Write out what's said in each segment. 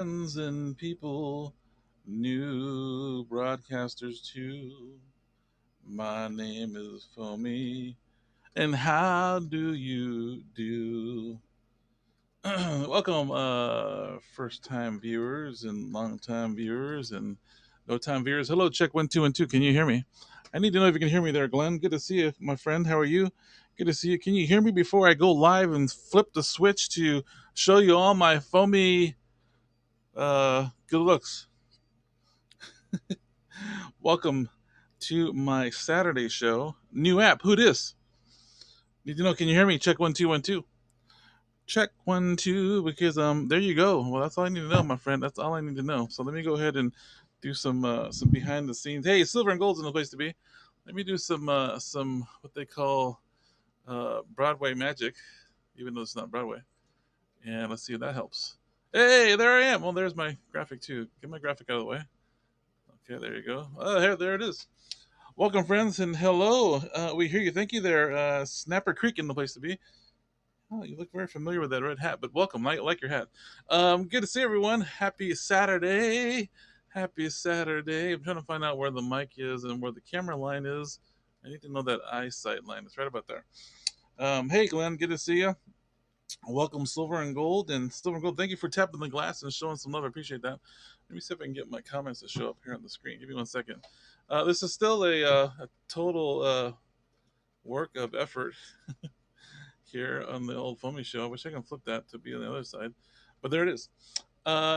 Friends and people, new broadcasters too. My name is Fomi, and how do you do? Welcome, first time viewers and long time viewers and no time viewers. Hello, check 1 2 1 2. Can you hear me? I need to know if you can hear me there, Glenn. Good to see you, my friend. How are you? Good to see you. Can you hear me before I go live and flip the switch to show you all my foamy good looks? Welcome to my Saturday show. New app. Who dis? Need to know? Can you hear me? Check 1 2 1 2. Check 1 2 because there you go. Well, that's all I need to know, my friend. That's all I need to know. So let me go ahead and do some behind the scenes. Hey, silver and gold's in the place to be. Let me do some what they call Broadway magic, even though it's not Broadway. And let's see if that helps. Hey, there I am. Well, there's my graphic too. Get my graphic out of the way. Okay, there you go. There it is. Welcome, friends, and hello. We hear you. Thank you there. Snapper Creek in the place to be. Oh, you look very familiar with that red hat, but welcome. Like your hat. Good to see everyone. Happy Saturday. Happy Saturday. I'm trying to find out where the mic is and where the camera line is. I need to know that eyesight line. It's right about there. Hey, Glenn. Good to see you. Welcome, Silver and Gold. And Silver and Gold, thank you for tapping the glass and showing some love. I appreciate that. Let me see if I can get my comments to show up here on the screen. Give me 1 second. This is still a total work of effort here on the old Foamy show. I wish I can flip that to be on the other side, but there it is.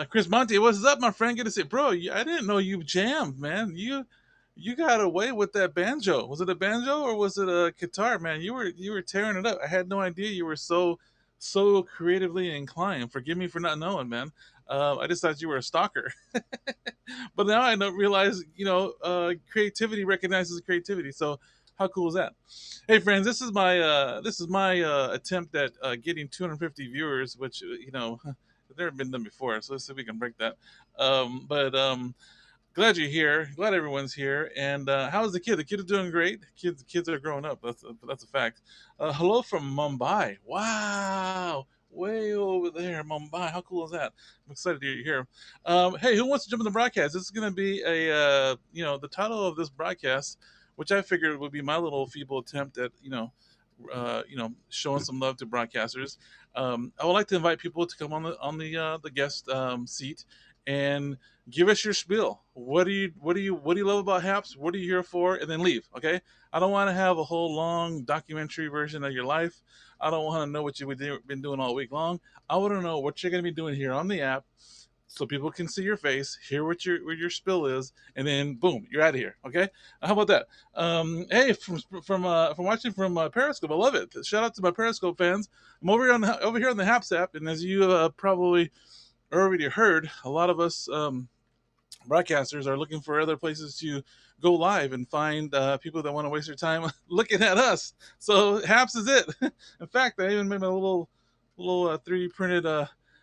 Chris Monty, what's up, my friend? Good to see you. Bro. I didn't know you jammed, man. You got away with that banjo. Was it a banjo or was it a guitar, man? You were tearing it up. I had no idea you were so creatively inclined. Forgive me for not knowing, man. I just thought you were a stalker, but now I don't realize. Creativity recognizes creativity. So how cool is that? Hey, friends, this is my attempt at getting 250 viewers, which I've never been done before. So let's see if we can break that. But glad you're here. Glad everyone's here. And how's the kid? The kid is doing great. Kids are growing up. That's a fact. Hello from Mumbai. Wow. Way over there, Mumbai. How cool is that? I'm excited you're here. Hey, who wants to jump in the broadcast? This is going to be the title of this broadcast, which I figured would be my little feeble attempt at, showing some love to broadcasters. I would like to invite people to come on the guest seat and give us your spiel. What do you love about Haps? What are you here for? And then leave. Okay. I don't want to have a whole long documentary version of your life. I don't want to know what you've been doing all week long. I want to know what you're going to be doing here on the app, so people can see your face, hear what your spill is, and then boom, you're out of here. Okay, how about that? Hey, from watching from Periscope, I love it. Shout out to my Periscope fans. I'm over here on the Haps app, and as you probably already heard, a lot of us broadcasters are looking for other places to go live and find people that want to waste their time looking at us. So Haps is it. In fact, I even made a little 3D printed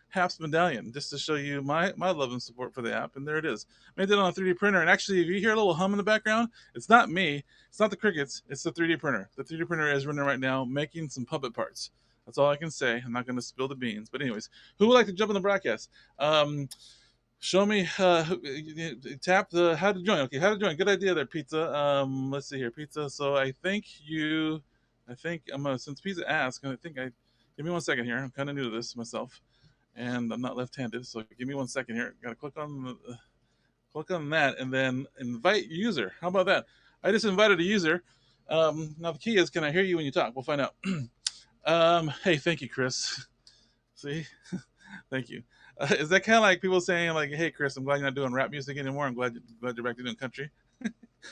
Haps medallion just to show you my love and support for the app. And there it is. Made it on a 3D printer. And actually, if you hear a little hum in the background, it's not me. It's not the crickets. It's the 3D printer. The 3D printer is running right now, making some puppet parts. That's all I can say. I'm not going to spill the beans. But anyways, who would like to jump in the broadcast? Show me tap the how to join. Okay, how to join. Good idea there, Pizza. Let's see here, Pizza. So I think I'm gonna, since Pizza asked, I give me 1 second here. I'm kind of new to this myself, and I'm not left-handed, so give me 1 second here. Got to click on that, and then invite user. How about that? I just invited a user. Now the key is, can I hear you when you talk? We'll find out. Hey, thank you, Chris. See, thank you. Is that kind of like people saying like, "Hey, Chris, I'm glad you're not doing rap music anymore. I'm glad you're back to doing country."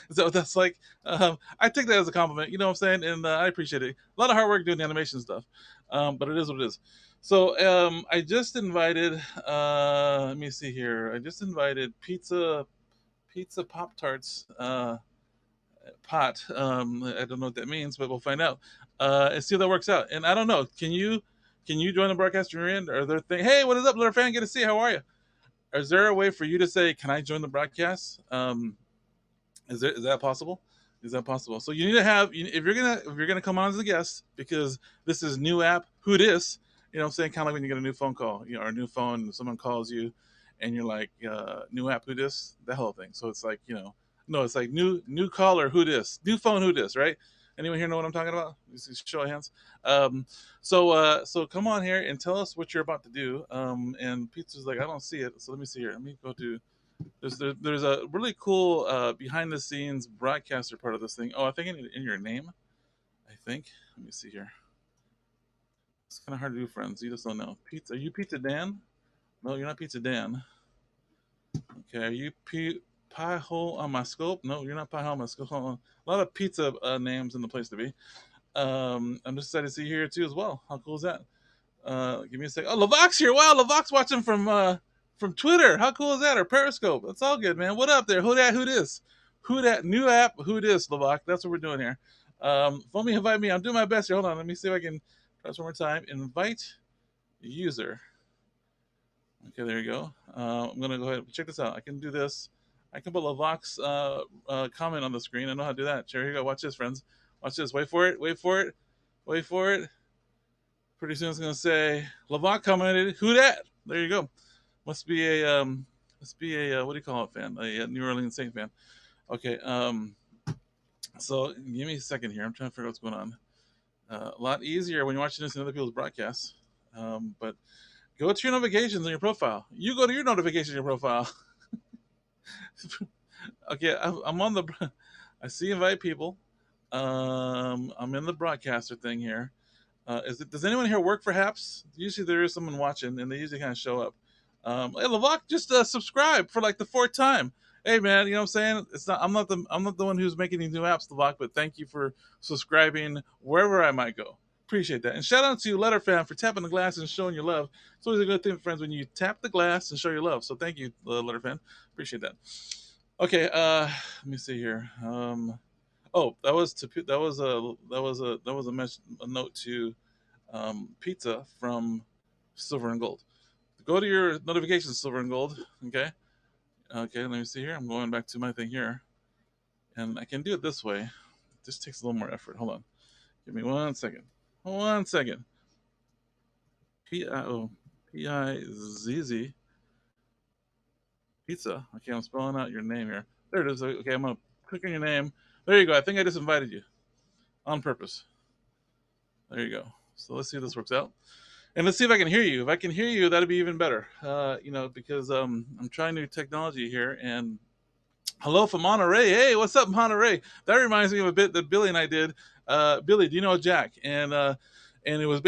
Is that what that's like? I take that as a compliment. You know what I'm saying? And I appreciate it. A lot of hard work doing the animation stuff, but it is what it is. So I just invited. Let me see here. I just invited Pizza Pop Tarts pot. I don't know what that means, but we'll find out and see if that works out. And I don't know. Can you join the broadcast you're in? Or there thing? Hey, what is up, little fan? Good to see you. How are you? Is there a way for you to say, "Can I join the broadcast"? Is that possible? Is that possible? So you need to have, if you're gonna come on as a guest, because this is new app. Who it is? You know what I'm saying? Kind of like when you get a new phone call, or a new phone, someone calls you, and you're like, new app, who dis? That whole thing. So it's like, no, it's like new caller, who dis? New phone, who dis? Right? Anyone here know what I'm talking about? Show of hands. So come on here and tell us what you're about to do. And Pizza's like, I don't see it. So let me see here. Let me go to. There's a really cool behind the scenes broadcaster part of this thing. Oh, I think in your name. I think. Let me see here. It's kind of hard to do, friends. You just don't know. Pizza? Are you Pizza Dan? No, you're not Pizza Dan. Okay, are you Pie Hole on my scope? No, you're not Pie Hole on my scope. A lot of pizza names in the place to be. I'm just excited to see you here too as well. How cool is that? Give me a sec. Oh, Lavoc's here. Wow, Lavoc's watching from Twitter. How cool is that? Or Periscope. That's all good, man. What up there? Who that? Who this? Who that? New app? Who this, Lavoc? That's what we're doing here. Phone me, invite me. I'm doing my best here. Hold on. Let me see if I can try this one more time. Invite user. Okay, there you go. I'm going to go ahead and check this out. I can do this. I can put Lavoc's comment on the screen. I know how to do that. Here you go. Watch this, friends. Watch this. Wait for it. Wait for it. Wait for it. Pretty soon it's going to say, Lavoc commented, who that? There you go. Must be a, what do you call it, fan? A New Orleans Saints fan. Okay, so give me a second here. I'm trying to figure out what's going on. A lot easier when you're watching this in other people's broadcasts. But go to your notifications on your profile. You go to your notifications on your profile. Okay, I'm on the. I see invite people. I'm in the broadcaster thing here. Does anyone here work for Haps? Usually there is someone watching, and they usually kind of show up. Hey, Lavoc, just subscribe for like the 4th time. Hey, man, you know what I'm saying? I'm not the one who's making these new apps, Lavoc, but thank you for subscribing wherever I might go. Appreciate that. And shout out to Letterfan for tapping the glass and showing your love. It's always a good thing, friends, when you tap the glass and show your love. So thank you, Letterfan. Appreciate that. Okay, let me see here. Oh, that was a note to Pizza from Silver and Gold. Go to your notifications, Silver and Gold. Okay, let me see here. I'm going back to my thing here, and I can do it this way. This takes a little more effort. Hold on, give me 1 second. 1 second. P-I-Z-Z Pizza. Okay, I'm spelling out your name here. There it is. Okay, I'm gonna click on your name. There you go. I think I just invited you on purpose. There you go. So let's see if this works out. And let's see if I can hear you. If I can hear you, that'd be even better. Because I'm trying new technology here. And hello from Monterey. Hey, what's up, Monterey? That reminds me of a bit that Billy and I did. Billy, do you know Jack? And it was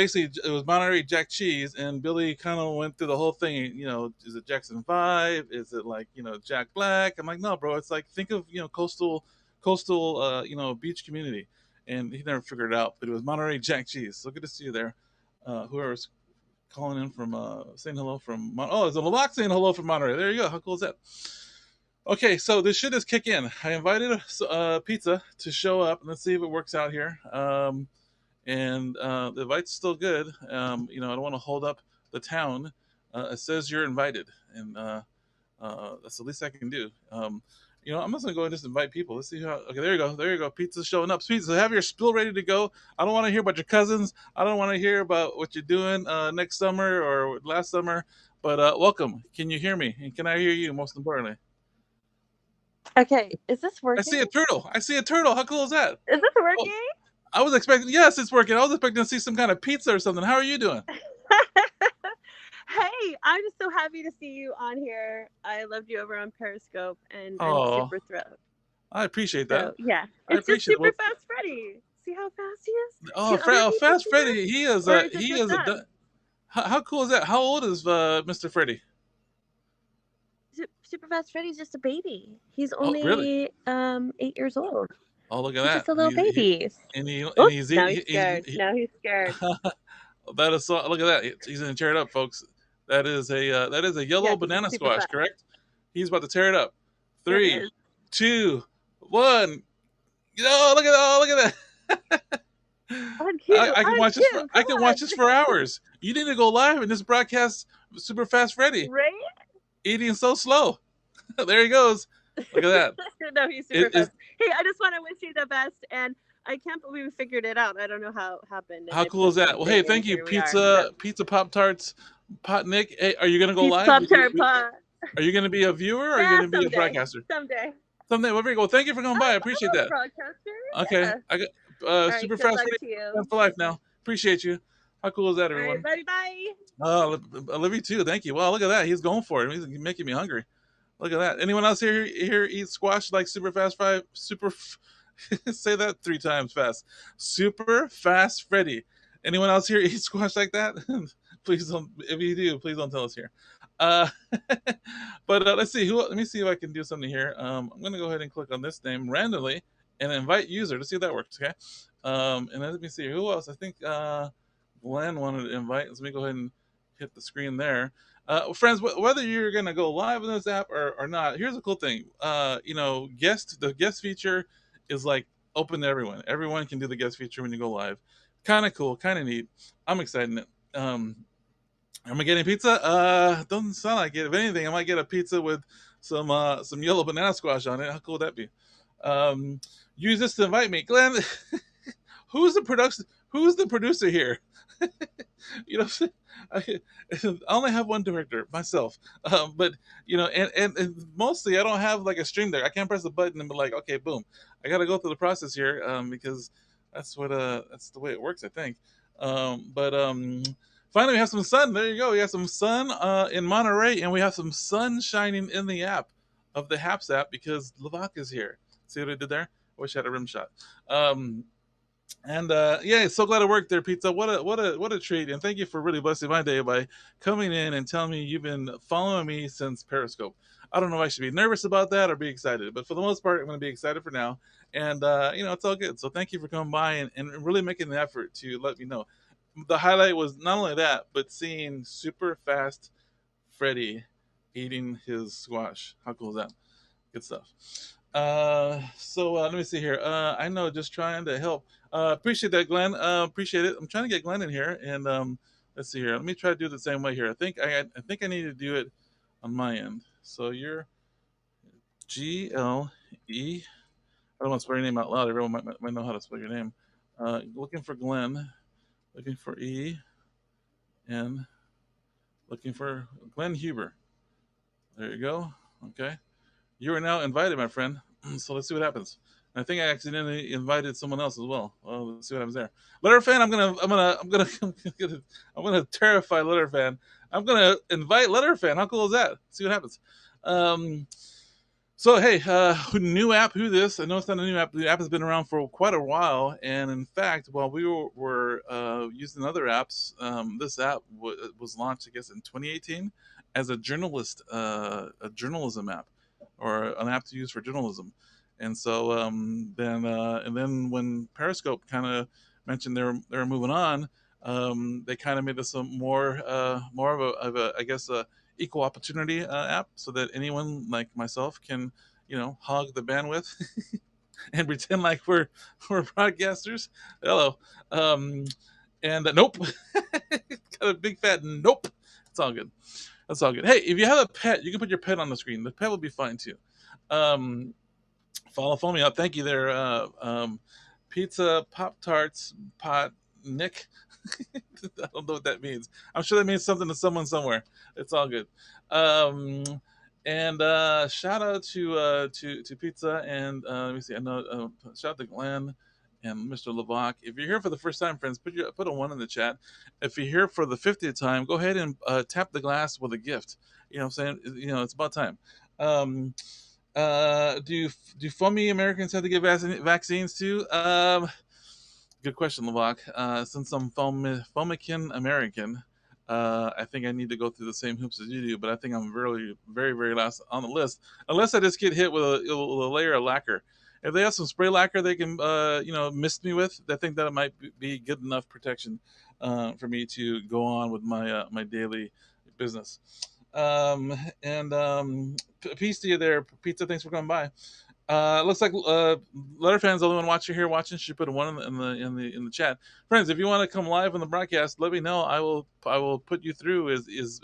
Monterey Jack Cheese. And Billy kind of went through the whole thing. Is it Jackson 5? Is it like Jack Black? I'm like, no, bro. It's like, think of coastal beach community. And he never figured it out, but it was Monterey Jack Cheese. So good to see you there. Whoever's calling in from saying hello from it's a Lavoc saying hello from Monterey. There you go. How cool is that? Okay, so this should just kick in. I invited Pizza to show up. Let's see if it works out here. And the invite's still good. I don't want to hold up the town. It says you're invited, and that's the least I can do. I'm just gonna go and just invite people. Let's see how. Okay, there you go. There you go. Pizza's showing up. Pizza, have your spill ready to go. I don't want to hear about your cousins. I don't want to hear about what you're doing next summer or last summer. But welcome. Can you hear me? And can I hear you? Most importantly. Okay, is this working? I see a turtle. How cool is that? Is this working? Oh, I was expecting. Yes, it's working. I was expecting to see some kind of pizza or something. How are you doing? Hey, I'm just so happy to see you on here. I loved you over on Periscope, and I'm super thrilled. I appreciate that. So, yeah, it's just Super Fast Freddy. See how fast he is? Oh, Fast Freddy. He is a. How cool is that? How old is Mr. Freddy? Super Fast Freddy's just a baby. He's only 8 years old. Oh, look at that! Just a little baby. Now he's scared. Now he's scared. That is so. Look at that! He's gonna tear it up, folks. That is a yellow banana squash, correct? He's about to tear it up. 3, 2, 1. Look at that! I can watch this. I can watch this for hours. You need to go live and just broadcast Super Fast Freddy. Right? Eating so slow. There he goes. Look at that. No, he's super fast. Hey, I just want to wish you the best, and I can't believe we figured it out. I don't know how it happened. How cool is that? Well, hey, thank you, Pizza Pop Tarts, Pot Nick. Hey, are you gonna go live? Pop Tart Pot. Are you going to be a viewer or are you Yeah, going to be a someday. broadcaster? Someday. Someday. Well, very cool. Thank you for coming by. I I'm appreciate a that. broadcaster. Okay. Yeah. I got All right. super Good fast luck Freddy to you. for life now. Appreciate you. How cool is that, All right, everyone? buddy. Bye. Olivia too. Thank you. Wow, look at that. He's going for it. He's making me hungry. Look at that. Anyone else here eat squash like super fast Fry? Say that 3 times fast. Super fast Freddy. Anyone else here eat squash like that? Please don't. If you do, please don't tell us here. Uh, but let's see. Let me see if I can do something here. I'm gonna go ahead and click on this name randomly and invite user to see if that works. Okay. And let me see who else. I think Glenn wanted to invite. Let me go ahead and hit the screen there. Friends, whether you're gonna go live in this app or not, here's a cool thing. The guest feature is like open to everyone. Everyone can do the guest feature when you go live. Kind of cool, kind of neat. I'm excited. Am I getting pizza? Doesn't sound like it. If anything, I might get a pizza with some yellow banana squash on it. How cool would that be? Um, Use this to invite me, Glenn. who's the production? Who's the producer here? you know, I, I only have one director, myself. But and mostly I don't have like a stream there. I can't press a button and be like, okay, boom. I got to go through the process here because that's the way it works, I think. But finally, we have some sun. There you go. We have some sun in Monterey, and we have some sun shining in the app of the Haps app because Lavak is here. See what I did there? I wish I had a rim shot. And yeah, so glad it worked there, Pizza. What a treat! And thank you for really blessing my day by coming in and telling me you've been following me since Periscope. I don't know if I should be nervous about that or be excited, but for the most part, I'm going to be excited for now. And it's all good. So thank you for coming by and really making the effort to let me know. The highlight was not only that, but seeing super fast Freddy eating his squash. How cool is that? Good stuff. Let me see here. I know, just trying to help. Appreciate that, Glenn. Appreciate it. I'm trying to get Glenn in here, and let's see here. Let me try to do it the same way here. I think I need to do it on my end. So you're GLE. I don't want to spell your name out loud. Everyone might know how to spell your name. Looking for Glenn. Looking for E. And looking for Glenn Huber. There you go. Okay. You are now invited, my friend. So let's see what happens. I think I accidentally invited someone else as well. Well, let's see what happens there. Letterfan, I'm gonna terrify Letterfan. I'm gonna invite Letterfan. How cool is that? See what happens. Um, so hey, new app. Who this? I know it's not a new app. The app has been around for quite a while, and in fact, while we were using other apps, this app was launched, I guess, in 2018 as a journalism app, or an app to use for journalism. And so then when Periscope kind of mentioned they were moving on, they kind of made this a more of a I guess a equal opportunity app so that anyone like myself can hog the bandwidth and pretend like we're broadcasters. Hello. Um, and nope, got a big fat nope. It's all good. That's all good. Hey, if you have a pet, you can put your pet on the screen. The pet will be fine too. Um, follow me up. Thank you there. Pizza Pop Tarts Pot Nick. I don't know what that means. I'm sure that means something to someone somewhere. It's all good. Um, and shout out to Pizza and let me see. I know shout out to Glenn and Mr. Lavak. If you're here for the first time, friends, put a 1 in the chat. If you're here for the 50th time, go ahead and tap the glass with a gift. You know what I'm saying? It's about time. Um, do FOMI Americans have to get vaccines too? Good question, Lavak. Since I'm FOMIcan American, I think I need to go through the same hoops as you do, but I think I'm very, very, very last on the list, unless I just get hit with a layer of lacquer. If they have some spray lacquer they can, mist me with, I think that might be good enough protection for me to go on with my daily business. And peace to you there, Pizza. Thanks for coming by. Looks like Letterfan's the only one watching. She put a 1 in the chat. Friends, if you want to come live on the broadcast, let me know. I will put you through as easy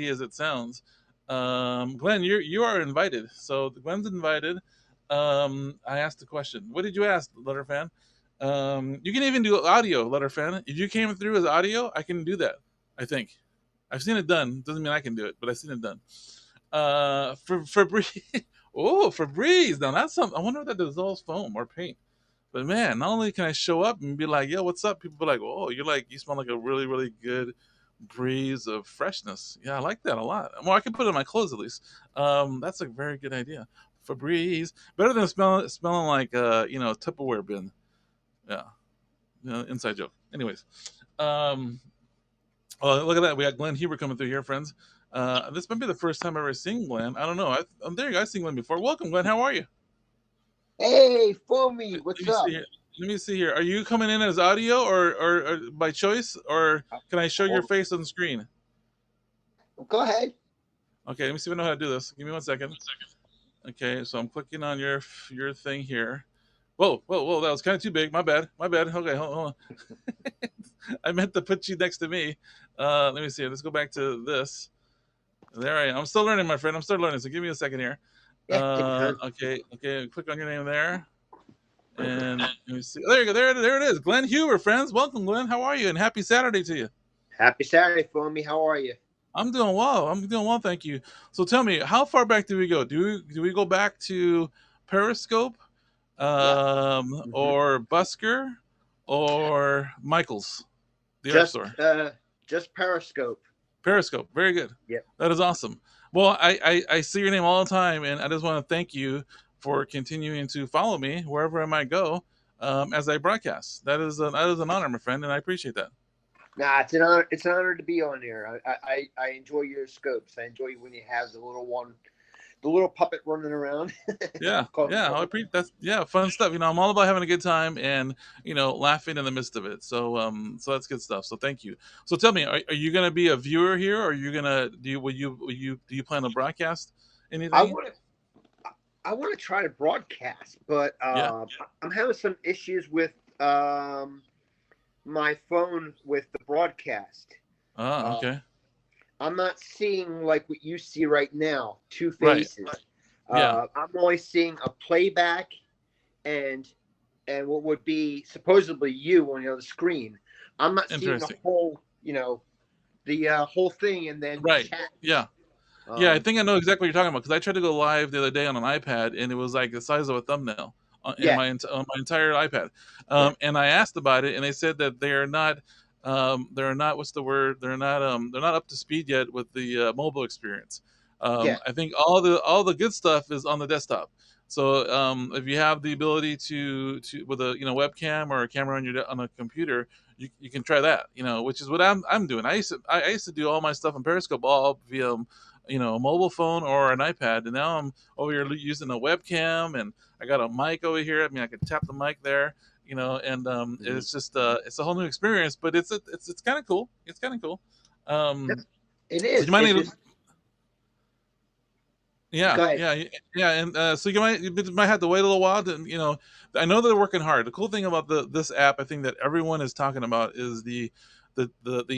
as it sounds. Glenn, you are invited. So Glenn's invited. I asked a question. What did you ask, Letterfan? You can even do audio, Letterfan. If you came through as audio, I can do that. I think. I've seen it done. Doesn't mean I can do it, but I've seen it done. For Febreze. Oh, Febreze. Now that's something. I wonder if that dissolves foam or paint. But man, not only can I show up and be like, "Yo, what's up?" People be like, "Oh, you smell like a really, really good breeze of freshness." Yeah, I like that a lot. Well, I can put it in my clothes at least. That's a very good idea. Febreze, better than smelling like Tupperware bin. Yeah, inside joke. Anyways, um, oh, look at that. We got Glenn Huber coming through here, friends. This might be the first time I've ever seen Glenn. I don't know. There you go. I've seen Glenn before. Welcome, Glenn. How are you? Hey, Foamy, Let what's me up? see here. Let me see here. Are you coming in as audio or by choice, or can I show your Oh, face on the screen? go ahead. Okay, let me see if I know how to do this. Give me 1 second. Okay, so I'm clicking on your thing here. Whoa, whoa, whoa! That was kind of too big. My bad. My bad. Okay, hold on. I meant to put you next to me. Let me see. Let's go back to this. There I am. I'm still learning, my friend. I'm still learning. So give me a second here. Yeah, take your time. Okay. Click on your name there, and let me see. There you go. There it is. Glenn Huber, friends. Welcome, Glenn. How are you? And happy Saturday to you. Happy Saturday, Foamy. How are you? I'm doing well. Thank you. So tell me, how far back do we go? Do we go back to Periscope, Yeah. hmm or Busker, or Michaels, the App Just, Store? just Periscope. Periscope. Very good. Yep. That is awesome. Well, I see your name all the time, and I just want to thank you for continuing to follow me wherever I might go, as I broadcast. That is an honor, my friend, and I appreciate that. Nah, it's an honor. It's an honor to be on here. I enjoy your scopes. I enjoy when you have the little one, the little puppet running around. Yeah, yeah, I appreciate that's yeah, fun stuff. I'm all about having a good time and laughing in the midst of it. So that's good stuff. So thank you. So tell me, are you gonna be a viewer here, or are you gonna do you plan to broadcast I anything? want to. I want to try to broadcast, but Yeah. I'm having some issues with my phone with the broadcast. Ah, Uh, okay. I'm not seeing like what you see right now, two Right. faces. Yeah. I'm only seeing a playback and what would be supposedly you on the other screen. I'm not seeing the Interesting. whole, the whole thing and then Right. chat. Yeah. Yeah, I Um, think I know exactly what you're talking about because I tried to go live the other day on an iPad and it was like the size of a thumbnail yeah, on my entire iPad. yeah, And I asked about it and they said that they're not what's the word? They're not up to speed yet with the mobile experience. yeah. I think all the good stuff is on the desktop. So if you have the ability to with a webcam or a camera on a computer, you can try that. Which is what I'm doing. I used to do all my stuff on Periscope all via a mobile phone or an iPad, and now I'm over here using a webcam, and I got a mic over here. I mean, I can tap the mic there, and Mhm. it's just it's a whole new experience, but it's kind of cool. It's kind of cool. Um, It so you is. might It's need, just yeah, go ahead. yeah, yeah, and so you might have to wait a little while to, I know they're working hard. The cool thing about this app, I think that everyone is talking about is the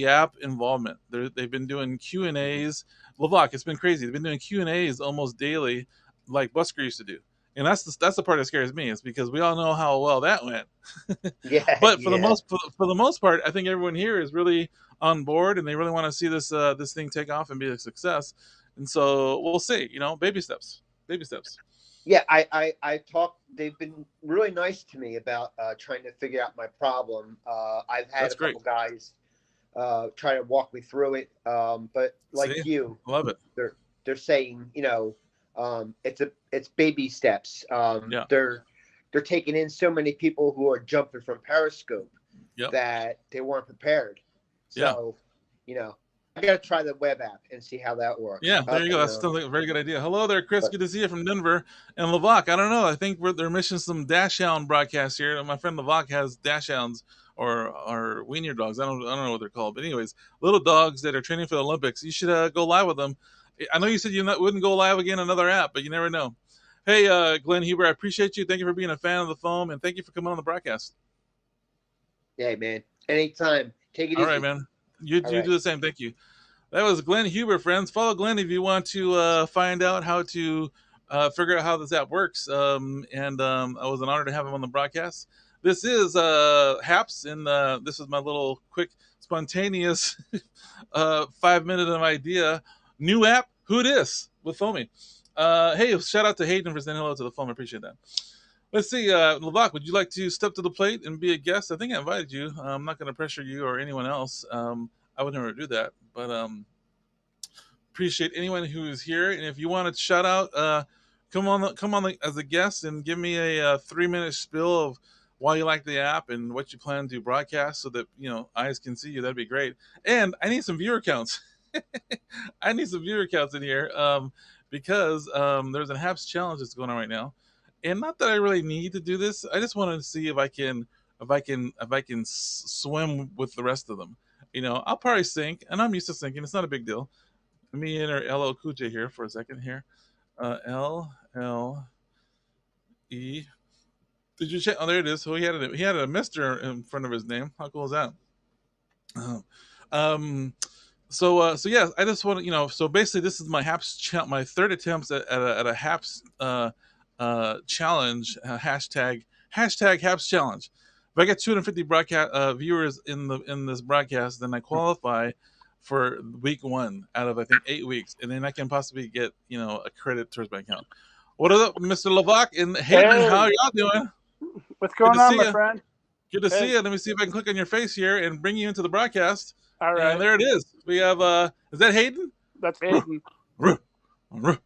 app involvement. They've been doing Q&As. Lavak, it's been crazy. They've been doing Q&As almost daily, like Busker used to do. And that's the part that scares me, is because we all know how well that went. Yeah, But yeah. for the most part, I think everyone here is really on board, and they really want to see this thing take off and be a success. And so we'll see. Baby steps, baby steps. Yeah, I talked. They've been really nice to me about trying to figure out my problem. I've had That's a great. couple guys try to walk me through it, but like See, you, love it. they're saying, it's baby steps. Yeah, They're taking in so many people who are jumping from Periscope yep, that they weren't prepared. yeah, So, you know, I got to try the web app and see how that works. yeah. There you go. That's still a very good idea. Hello there, Chris. But Good to see you from Denver. And Lavak, I don't know. I think they're missing some dash hound broadcasts here. My friend Lavak has dash hounds or wiener dogs. I don't know what they're called, but anyways, little dogs that are training for the Olympics. You should go live with them. I know you said wouldn't go live again another app, but you never know. Hey, Glenn Huber, I appreciate you. Thank you for being a fan of the foam, and thank you for coming on the broadcast. yeah, man, anytime. Take it All right, easy. man. You All do right. the same. Thank you. That was Glenn Huber, friends. Follow Glenn if you want to find out how to figure out how this app works. And I was an honor to have him on the broadcast. This is Haps, and this is my little quick spontaneous 5-minute of idea. New app, Who Dis with Foamy. Hey, shout out to Hayden for saying hello to the phone. I appreciate that. Let's see, Lavak, would you like to step to the plate and be a guest? I think I invited you. I'm not going to pressure you or anyone else. I would never do that, but appreciate anyone who is here. And if you want to shout out, come on as a guest and give me a 3-minute spill of why you like the app and what you plan to broadcast, so that eyes can see you. That'd be great. And I need some viewer counts. I need some viewer counts in here because there's an Haps challenge that's going on right now. And not that I really need to do this. I just want to see if I can swim with the rest of them. I'll probably sink, and I'm used to sinking. It's not a big deal. Let me enter LL Cool J here for a second here. LLE. Did you check? Oh, there it is. So he had a Mister in front of his name. How cool is that? So yeah, I just want to So basically, this is my Haps my third attempt at a Haps challenge. Hashtag Haps challenge. If I get 250 broadcast viewers in this broadcast, then I qualify for week 1 out of I think 8 weeks, and then I can possibly get a credit towards my account. What is up, Mr. Lavak and Hayden? Hey. How are y'all doing? What's going on, my friend? Good to see you. Let me see if I can click on your face here and bring you into the broadcast. All right. And there it is. We have is that Hayden? That's Hayden. Okay.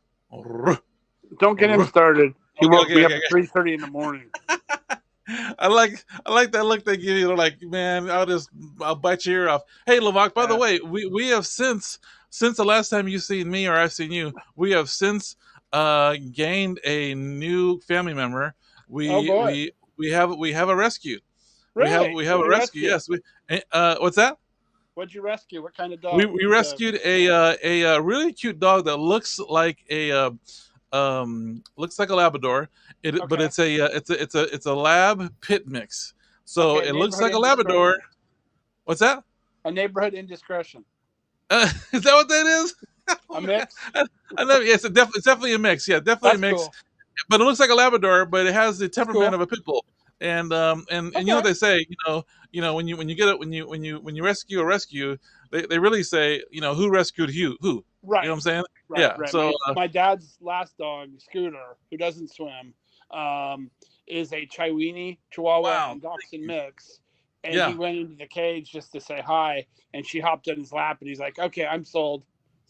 Don't get him started. He Okay, woke okay, me up okay, at 3:30 in the morning. I like that look they give you. Like, man, I'll bite your ear off. Hey, Lavak, by the way, we have since the last time you've seen me or I've seen you, we have since gained a new family member. We have a rescue. Really? We have a rescue. Yes. What's that? What'd you rescue? What kind of dog? We rescued a really cute dog that looks like a Labrador. But it's a lab pit mix. So it looks like a Labrador. What's that? A neighborhood indiscretion. Is that what that is? A mix. I know. Yes, it's definitely a mix. Yeah, definitely a mix. Cool. But it looks like a Labrador, but it has the temperament cool. of a pit bull. And you know what they say, when you rescue a rescue, they really say, who rescued who? Right. You know what I'm saying? Right, yeah. Right. So my dad's last dog, Scooter, who doesn't swim, is a Chihuahua and Dachshund mix. And he went into the cage just to say hi, and she hopped on his lap, and he's like, "Okay, I'm sold."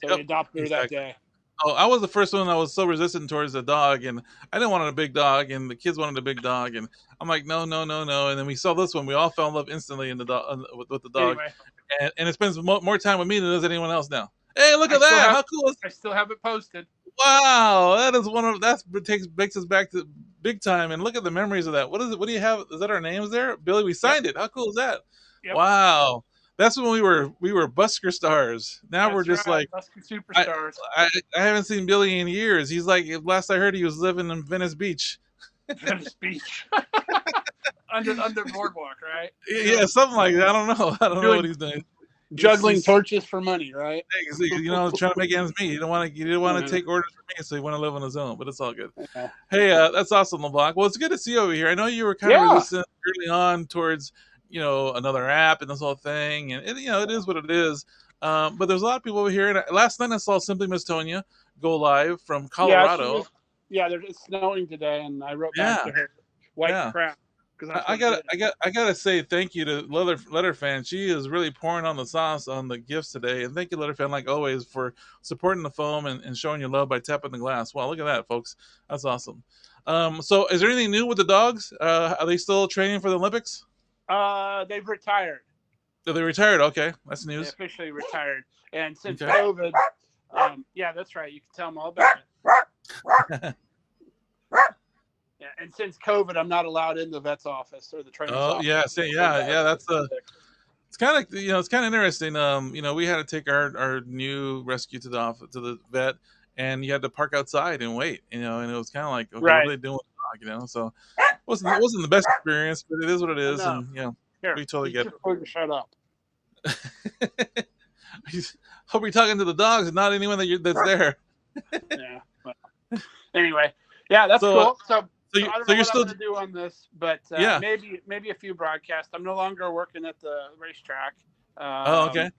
So he adopted her that day. Oh, I was the first one that was so resistant towards the dog, and I didn't want a big dog, and the kids wanted a big dog, and I'm like, no. And then we saw this one. We all fell in love instantly with the dog. Anyway. And it spends more time with me than it does anyone else now. Hey, look at that! How cool is I still have it posted. Wow, that is makes us back to big time. And look at the memories of that. What is it? What do you have? Is that our names there, Billy? We signed it. How cool is that? Yep. Wow. That's when we were Busker stars. Now we're just like Busker superstars. I haven't seen Billy in years. He's like, last I heard, he was living in Venice Beach. Venice Beach. under boardwalk, right? Yeah, something like that. I don't know. I don't know what he's doing. Juggling torches for money, right? Trying to make ends meet. You don't want to take orders from me, so you want to live on his own. But it's all good. Yeah. Hey, that's awesome, LeBlanc. Well, it's good to see you over here. I know you were kind of resistant early on towards another app and this whole thing, and it is what it is. But there's a lot of people over here. And last night I saw Simply Miss Tonya go live from Colorado. It's snowing today, and I wrote back to her, "White crap." I gotta say thank you to Letterfan. She is really pouring on the sauce on the gifts today, and thank you, Letterfan, like always, for supporting the foam and showing your love by tapping the glass. Wow, look at that, folks. That's awesome. So is there anything new with the dogs? Are they still training for the Olympics? They've retired. So they retired. Okay, that's news. They officially retired, and since COVID, that's right. You can tell them all about it. Yeah, and since COVID, I'm not allowed in the vet's office or the trainer's office. That's it's kind of it's kind of interesting. We had to take our new rescue to the vet, and you had to park outside and wait. And it was kind of like, okay, what are they doing with the dog? So it wasn't the best experience, but it is what it is, and we totally get it. Shut up. Hope you're talking to the dogs and not anyone that's there. Yeah. But anyway, that's cool. So I don't know you're what still I'm going to do on this, but maybe a few broadcasts. I'm no longer working at the racetrack. Okay.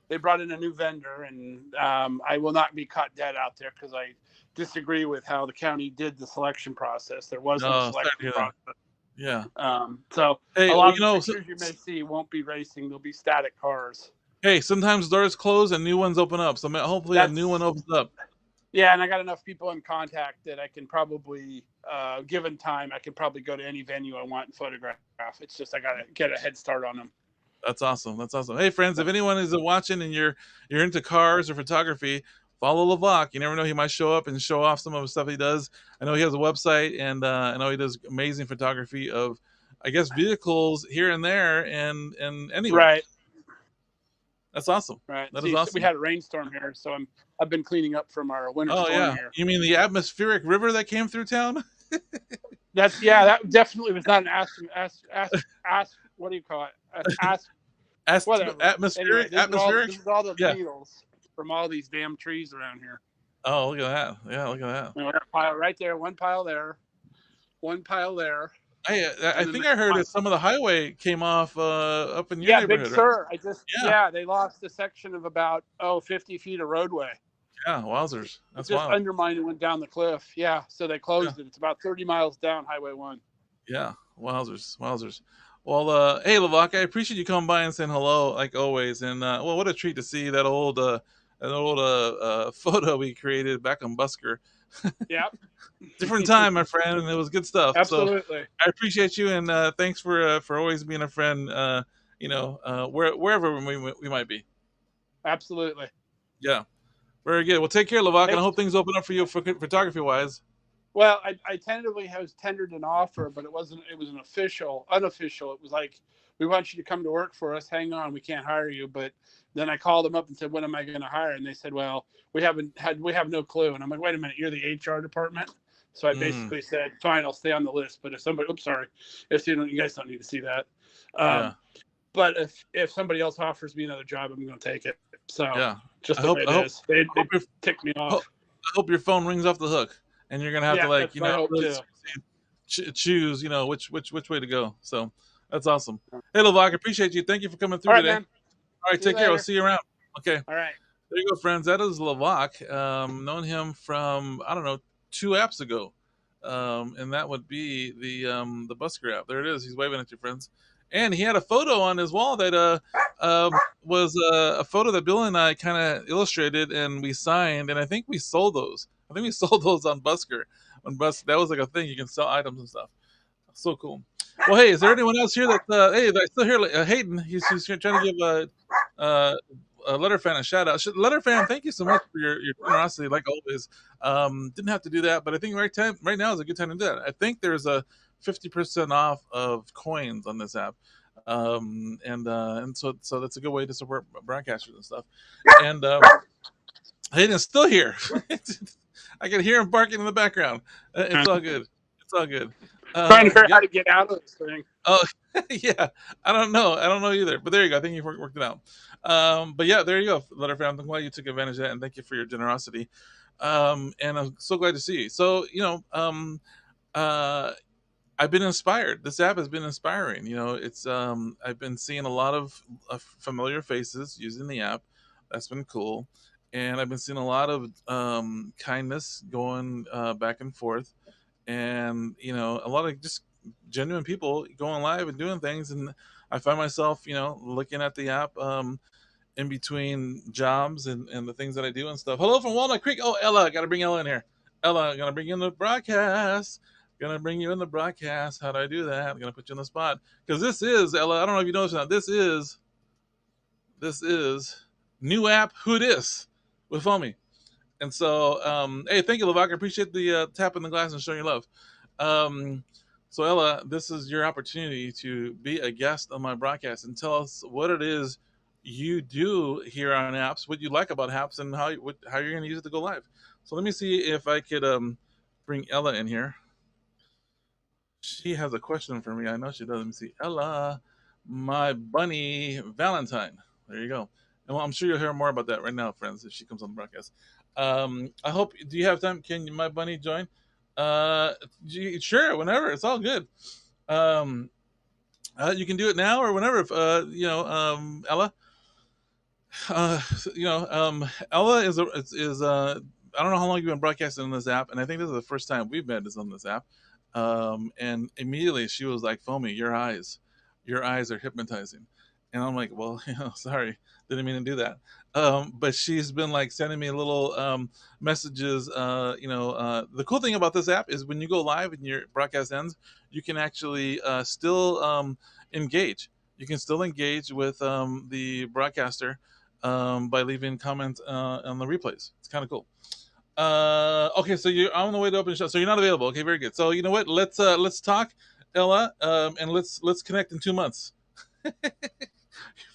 They brought in a new vendor, and I will not be caught dead out there because I disagree with how the county did the selection process. There was no selection process. Yeah. So hey, a lot of the pictures you may see won't be racing; they'll be static cars. Hey, sometimes doors close and new ones open up. So hopefully a new one opens up. Yeah, and I got enough people in contact that I can probably, given time, I can probably go to any venue I want and photograph. It's just I got to get a head start on them. That's awesome. That's awesome. Hey, friends, if anyone is watching and you're into cars or photography, follow LeVock. You never know, he might show up and show off some of the stuff he does. I know he has a website, and I know he does amazing photography of, I guess, vehicles here and there and anywhere. Right. That's awesome. Right. That is awesome. We had a rainstorm here, so I've been cleaning up from our winter storm here. You mean the atmospheric river that came through town? That definitely was not an what do you call it? Atmospheric. This is all the needles from all these damn trees around here. Oh, look at that! Yeah, look at that. And we got a pile right there, one pile there, one pile there. I think I heard that some of the highway came off up in your neighborhood. Big Sur. They lost a section of about 50 feet of roadway. Yeah, wowzers. That's just wild. Undermined and went down the cliff. Yeah, so they closed it. It's about 30 miles down Highway 1. Yeah, wowzers. Well, hey, LeVock, I appreciate you coming by and saying hello, like always. And what a treat to see that old photo we created back on Busker. Yep. Different time, my friend, and it was good stuff. Absolutely. So I appreciate you, and thanks for always being a friend. Wherever we might be. Absolutely. Yeah. Very good. Well, take care, LeVock, and I hope things open up for you photography wise. Well, I tentatively has tendered an offer, but it was an unofficial. It was like, we want you to come to work for us. Hang on, we can't hire you. But then I called them up and said, when am I going to hire? And they said, well, we have no clue. And I'm like, wait a minute, you're the HR department. So I basically said, fine, I'll stay on the list. But you guys don't need to see that. But if somebody else offers me another job, I'm going to take it. So just the way it is. They tick me off. I hope your phone rings off the hook, and you're going to have to really choose, which way to go. So that's awesome. Hey, LeVock, appreciate you. Thank you for coming through today. Man. All right, take care. We'll see you around. Okay. All right. There you go, friends. That is LeVock. Known him from 2 apps ago, and that would be the Busker app. There it is. He's waving at you, friends. And he had a photo on his wall that was a photo that Bill and I kind of illustrated and we signed, and I think we sold those. I think we sold those on Busker. That was like a thing. You can sell items and stuff. So cool. Well, hey, is there anyone else here that's still here? Hayden, he's trying to give a Letterfan a shout out. Letterfan, thank you so much for your generosity, like always. Didn't have to do that, but I think right now is a good time to do that. I think there's a 50% off of coins on this app, and so that's a good way to support broadcasters and stuff. And Hayden's still here. I can hear him barking in the background. It's all good. Trying to figure out how to get out of this thing. Oh, yeah. I don't know either. But there you go. I think you worked it out. But yeah, there you go, Letterfan. I'm glad you took advantage of that, and thank you for your generosity. And I'm so glad to see you. So, I've been inspired. This app has been inspiring. It's I've been seeing a lot of familiar faces using the app. That's been cool. And I've been seeing a lot of kindness going back and forth. And, a lot of just genuine people going live and doing things. And I find myself, looking at the app in between jobs and the things that I do and stuff. Hello from Walnut Creek. Oh, Ella, got to bring Ella in here. Ella, I'm going to bring you in the broadcast. How do I do that? I'm going to put you on the spot. Because this is, Ella, I don't know if you noticed or not, this is new app, Who Dis, with Foamy. And so, hey, thank you, LeVock. I appreciate the tapping the glass and showing your love. So, Ella, this is your opportunity to be a guest on my broadcast and tell us what it is you do here on apps, what you like about apps, and how you're going to use it to go live. So let me see if I could bring Ella in here. She has a question for me. I know she does. Let me see. Ella, my bunny Valentine. There you go. And I'm sure you'll hear more about that right now, friends, if she comes on the broadcast. I hope. Do you have time? Can my bunny join? Sure, whenever. It's all good. You can do it now or whenever. Ella. Ella is I don't know how long you've been broadcasting on this app, and I think this is the first time we've met is on this app. And immediately she was like, "Foamy, your eyes are hypnotizing," and I'm like, "Well, sorry, didn't mean to do that." But she's been like sending me little messages. The cool thing about this app is when you go live and your broadcast ends, you can actually still engage. You can still engage with the broadcaster by leaving comments on the replays. It's kind of cool. Okay, so you're on the way to open the show, so you're not available. Okay, very good. So you know what? Let's talk, Ella, and let's connect in 2 months.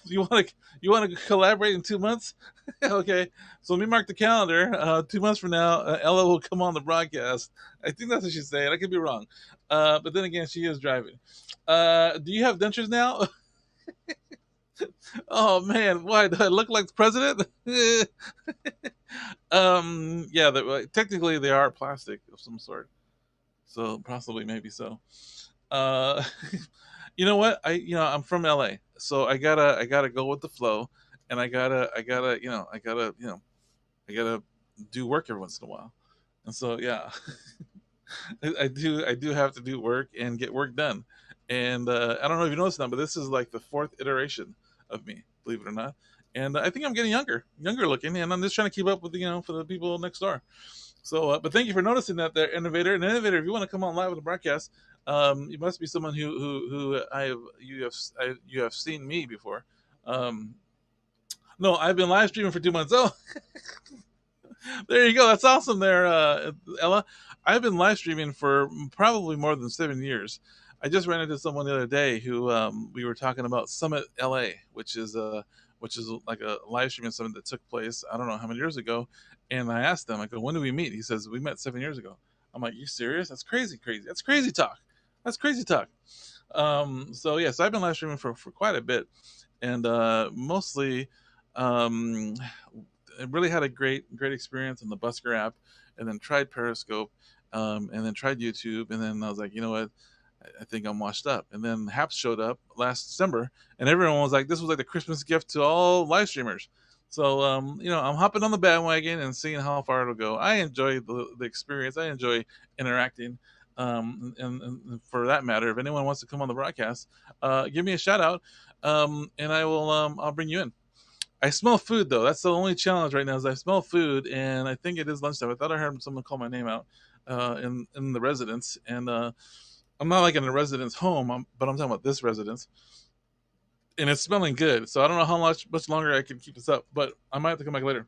You want to collaborate in 2 months? Okay, so let me mark the calendar. 2 months from now, Ella will come on the broadcast. I think that's what she's saying. I could be wrong, but then again, she is driving. Do you have dentures now? Oh man, why do I look like the president? Yeah, technically they are plastic of some sort, so possibly maybe so. Uh, you know what? I'm from LA, so I gotta go with the flow, and I gotta do work every once in a while, and so yeah, I do have to do work and get work done, and I don't know if you noticed that, but this is like the fourth iteration of me, believe it or not, and I think I'm getting younger looking, and I'm just trying to keep up with for the people next door. So, but thank you for noticing that there, innovator. And innovator, if you want to come on live with the broadcast, you must be someone who you have seen me before. No, I've been live streaming for 2 months. Oh, there you go. That's awesome, there, Ella. I've been live streaming for probably more than 7 years. I just ran into someone the other day who we were talking about Summit LA, which is like a live streaming summit that took place I don't know how many years ago. And I asked them, I go, when did we meet? He says, we met 7 years ago. I'm like, you serious? That's crazy. That's crazy talk. That's crazy talk. So yes, I've been live streaming for quite a bit, and mostly, I really had a great experience on the Busker app, and then tried Periscope, and then tried YouTube, and then I was like, you know what? I think I'm washed up. And then Haps showed up last December, and everyone was like, this was like the Christmas gift to all live streamers. So, I'm hopping on the bandwagon and seeing how far it'll go. I enjoy the experience. I enjoy interacting. And for that matter, if anyone wants to come on the broadcast, give me a shout out, and I'll bring you in. I smell food though. That's the only challenge right now. Is I smell food, and I think it is lunchtime. I thought I heard someone call my name out in the residence, and I'm not like in a residence home, but I'm talking about this residence, and it's smelling good. So I don't know how much longer I can keep this up, but I might have to come back later.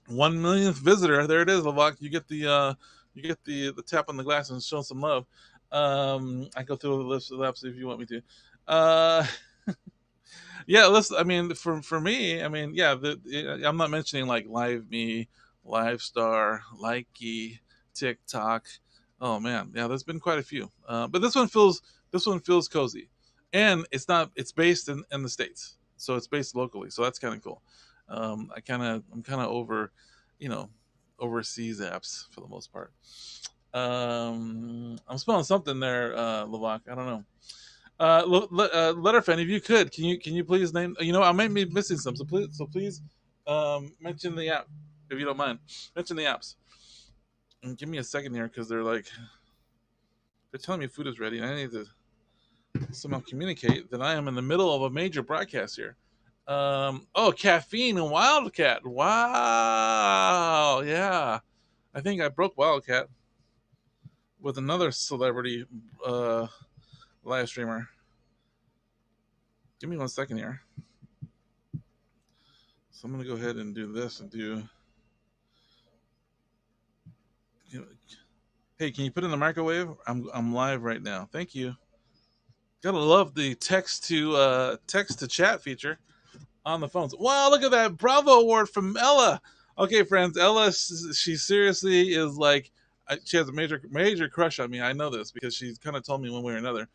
1 millionth visitor. There it is, Lavak. You get the tap on the glass and show some love. I go through the laps if you want me to. Yeah, listen. I mean, for me, I mean, yeah. I'm not mentioning like Live Me, Live Star, Likey, TikTok. Oh man, yeah. There's been quite a few, but this one feels cozy, and it's not. It's based in the States, so it's based locally. So that's kind of cool. I'm kind of over, overseas apps for the most part. I'm spelling something there, Lavak. I don't know. Letterfan, if you could, can you please name? I might be missing some, so please, mention the app if you don't mind. Mention the apps. And give me a second here because they're telling me food is ready, and I need to somehow communicate that I am in the middle of a major broadcast here. Caffeine and Wildcat. Wow, yeah. I think I broke Wildcat with another celebrity live streamer. Give me 1 second here. So I'm gonna go ahead and do this and do. Hey, can you put in the microwave? I'm live right now. Thank you. Gotta love the text to chat feature on the phones. Wow, look at that Bravo award from Ella. Okay, friends, Ella, she seriously is like, she has a major crush on me. I know this because she's kind of told me one way or another.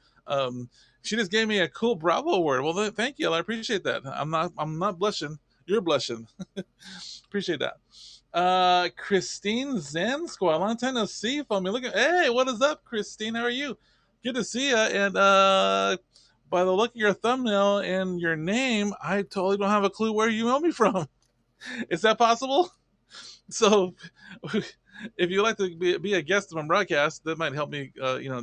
She just gave me a cool Bravo award. Well, thank you, Ella. I appreciate that. I'm not blushing. You're blushing. Appreciate that. Christine Zanskwa, long time no see. For me, hey, what is up, Christine? How are you? Good to see you. And by the look of your thumbnail and your name, I totally don't have a clue where you know me from. Is that possible? So, if you'd like to be a guest on my broadcast, that might help me,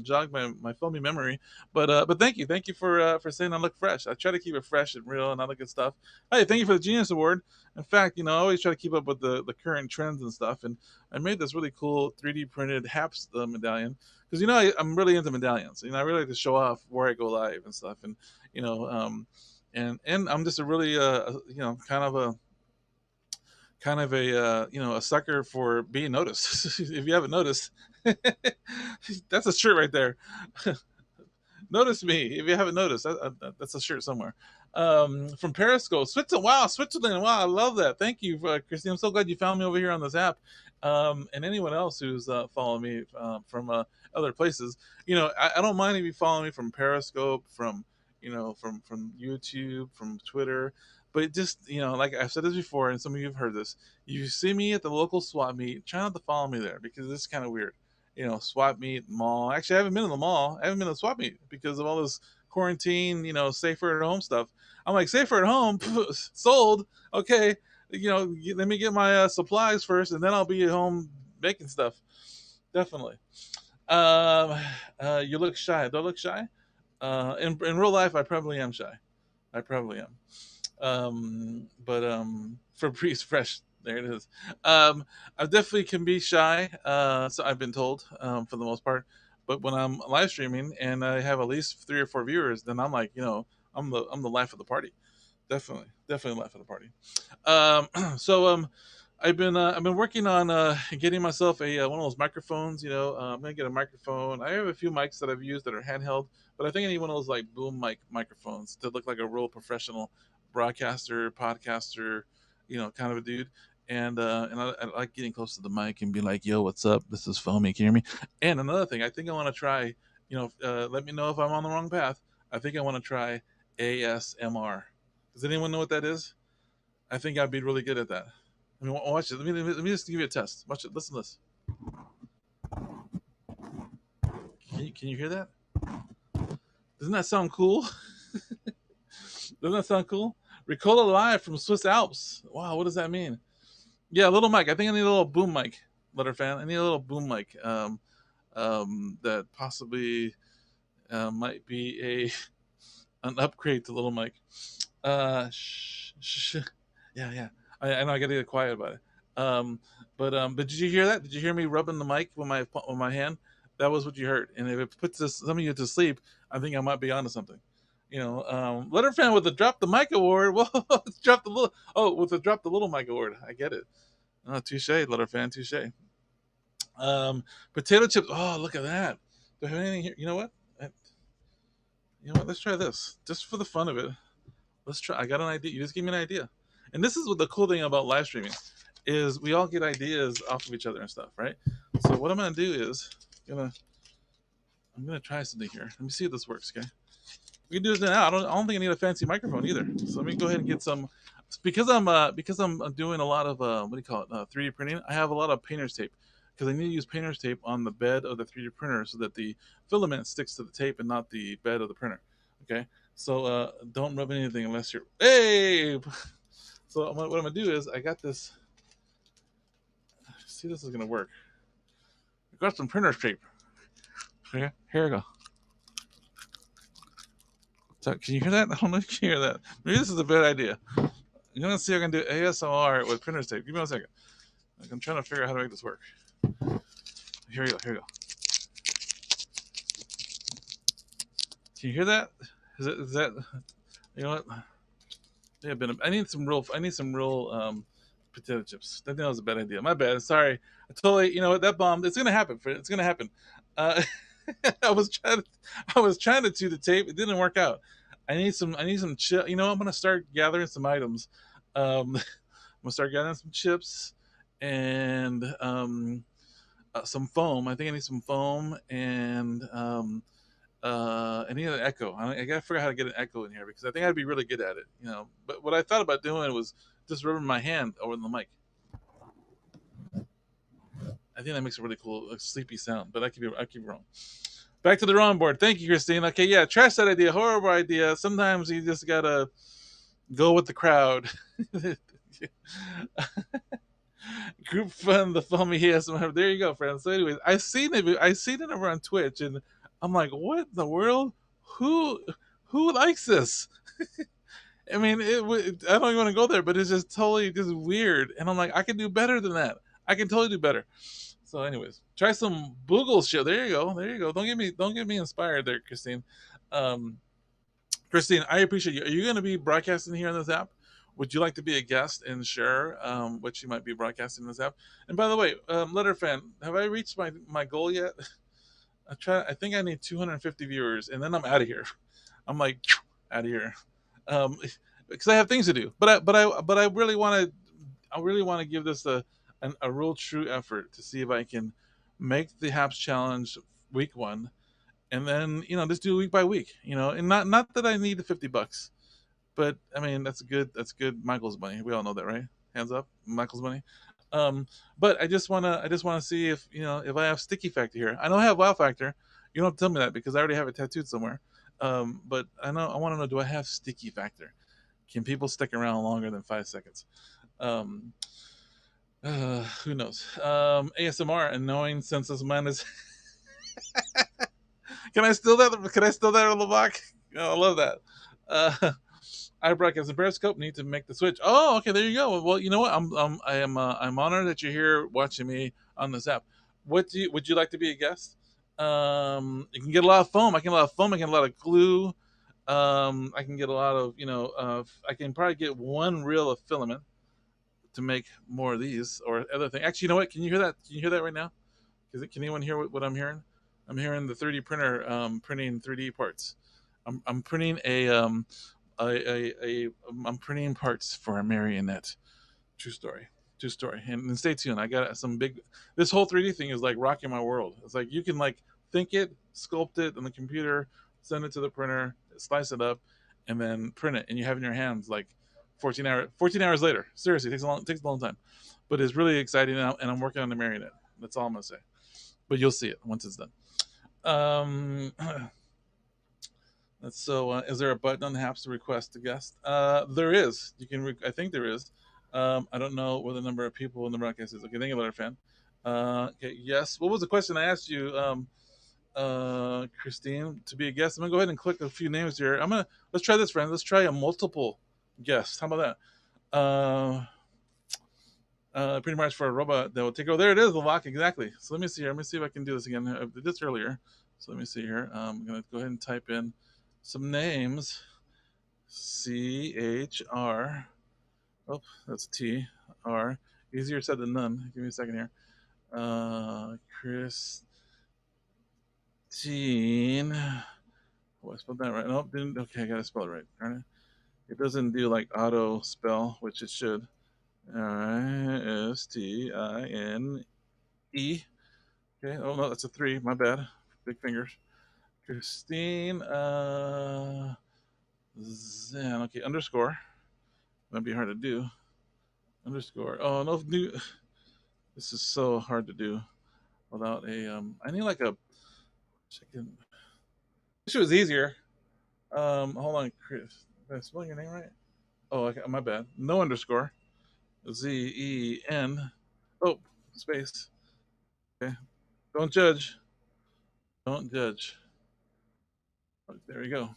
jog my filmy memory. But thank you for saying I look fresh. I try to keep it fresh and real and all that good stuff. Hey, thank you for the Genius Award. In fact, I always try to keep up with the current trends and stuff. And I made this really cool 3D printed HAPS medallion because I'm really into medallions. I really like to show off where I go live and stuff. And and I'm just a really a sucker for being noticed. If you haven't noticed, that's a shirt right there. Notice me if you haven't noticed. That's a shirt somewhere. From Periscope, Switzerland. Wow, Switzerland. Wow, I love that. Thank you, Christine. I'm so glad you found me over here on this app. And anyone else who's following me from other places, I don't mind if you follow me from Periscope, from YouTube, from Twitter. But just, like I've said this before, and some of you have heard this, you see me at the local swap meet, try not to follow me there because it's kind of weird. Swap meet, mall. Actually, I haven't been in the mall. I haven't been to the swap meet because of all this quarantine, safer at home stuff. I'm like, safer at home, sold. Okay, let me get my supplies first, and then I'll be at home making stuff. Definitely. You look shy. Do I look shy? In real life, I probably am shy. I probably am. Febreze Fresh, there it is. I definitely can be shy, so I've been told, for the most part. But when I'm live streaming and I have at least 3 or 4 viewers, then I'm like, I'm the life of the party. Definitely life of the party. I've been working on getting myself a one of those microphones. I'm gonna get a microphone. I have a few mics that I've used that are handheld, but I think I need one of those like boom mic microphones to look like a real professional broadcaster, podcaster, kind of a dude. And I like getting close to the mic and be like, "Yo, what's up? This is Foamy. Can you hear me?" And another thing, I think I want to try. Let me know if I'm on the wrong path. I think I want to try ASMR. Does anyone know what that is? I think I'd be really good at that. I mean, watch it. Let me just give you a test. Watch it. Listen to this. Can you hear that? Doesn't that sound cool? Doesn't that sound cool? Ricola Live from Swiss Alps. Wow, what does that mean? Yeah, a little mic. I think I need a little boom mic, Letter Fan. I need a little boom mic that possibly might be an upgrade to little mic. Yeah. I know I gotta get quiet about it. But did you hear that? Did you hear me rubbing the mic with my hand? That was what you heard. And if it puts some of you to sleep, I think I might be onto something. Letter Fan with the Drop the Mic Award. Whoa, drop the little. Oh, with the Drop the Little Mic Award. I get it. Oh, touche, Letter Fan, touche. Potato chips. Oh, look at that. Do I have anything here? You know what? Let's try this just for the fun of it. Let's try. I got an idea. You just give me an idea. And this is what the cool thing about live streaming is we all get ideas off of each other and stuff, right? So what I'm gonna do is I'm gonna try something here. Let me see if this works, okay? We can do this now. I don't think I need a fancy microphone either. So let me go ahead and get some because I'm doing a lot of 3D printing. I have a lot of painter's tape because I need to use painter's tape on the bed of the 3D printer so that the filament sticks to the tape and not the bed of the printer. Okay, so don't rub anything unless you're So what I'm gonna do is I got this. See, this is gonna work. I got some printer's tape. Here we go. So, can you hear that? I don't know if you can hear that. Maybe this is a bad idea. You're gonna see if I can do ASMR with printer's tape. Give me 1 second. I'm trying to figure out how to make this work. Here we go. Can you hear that? Is that? You know what? Yeah, I need some real potato chips. I think that was a bad idea. My bad. Sorry. I totally. That bomb. It's gonna happen. It's gonna happen. I was trying to chew the tape. It didn't work out. I need some chip. I'm gonna start gathering some items. I'm gonna start gathering some chips and some foam. I think I need some foam and I need an echo. I gotta figure out how to get an echo in here because I think I'd be really good at it. But what I thought about doing was just rubbing my hand over the mic. I think that makes a really cool, sleepy sound, but I could be wrong. Back to the drawing board. Thank you, Christine. Okay, yeah, trash that idea. Horrible idea. Sometimes you just gotta go with the crowd. Group fun, the foamy ASMR. There you go, friends. So, anyways, I seen it over on Twitch, and I'm like, what in the world? Who likes this? I mean, I don't even want to go there, but it's just totally just weird. And I'm like, I can do better than that. I can totally do better. So, anyways, try some Boogle shit. There you go. There you go. Don't get me inspired there, Christine. Christine, I appreciate you. Are you going to be broadcasting here on this app? Would you like to be a guest and share what you might be broadcasting in this app? And by the way, Letterfan, have I reached my goal yet? I think I need 250 viewers, and then I'm out of here. I'm like out of here, because I have things to do. But I really want to give this a real true effort to see if I can make the Haps Challenge week 1, and then just do week by week. And not that I need the $50. But I mean, that's good Michael's money. We all know that, right? Hands up, Michael's money. But I just wanna see if if I have sticky factor here. I know I have wow factor. You don't have to tell me that because I already have it tattooed somewhere. But I want to know, do I have sticky factor? Can people stick around longer than 5 seconds? Who knows? ASMR, annoying senseless man is. Can I steal that? On the block? Oh, I love that. I broadcast in Periscope. Need to make the switch. Oh, okay, there you go. Well, you know what? I'm honored that you're here watching me on this app. Would you like to be a guest? You can get a lot of foam. I can get a lot of glue. I can get a lot of I can probably get 1 reel of filament to make more of these or other things. Actually, you know what? Can you hear that? Can you hear that right now? Can anyone hear what I'm hearing? I'm hearing the 3D printer printing 3D parts. I'm printing I'm printing parts for a marionette. True story. And stay tuned. I got some big. This whole 3D thing is like rocking my world. It's like you can like think it, sculpt it on the computer, send it to the printer, slice it up, and then print it, and you have it in your hands like 14 hours later. Seriously, it takes a long time, but it's really exciting, and I'm working on the marionette. That's all I'm gonna say. But you'll see it once it's done. So, is there a button on the Haps to request a guest? There is. You can. I think there is. I don't know what the number of people in the broadcast is. Okay, thank you, Letterfan. Okay, yes. What was the question I asked you, Christine, to be a guest? I'm gonna go ahead and click a few names here. Let's try this, friend. Let's try a multiple guest. How about that? Pretty much for a robot that will take over. There it is, the lock, exactly. So let me see here. Let me see if I can do this again. I did this earlier. So let me see here. I'm gonna go ahead and type in some names. CHR. Oh, that's TR. Easier said than done. Give me a second here. Christine. Oh, I spelled that right. Nope, didn't. Okay, I gotta spell it right. Darn it. It doesn't do like auto spell, which it should. STINE. Okay. Oh no, that's a 3. My bad. Big fingers. Christine. Zen. Okay, underscore. Might be hard to do. Underscore. Oh no, new. This is so hard to do without a. I need like a. Chicken. This was easier. Hold on, Chris. Did I spell your name right? Oh, okay, my bad. No underscore. ZEN. Oh, space. Okay. Don't judge. Don't judge. Oh, there we go.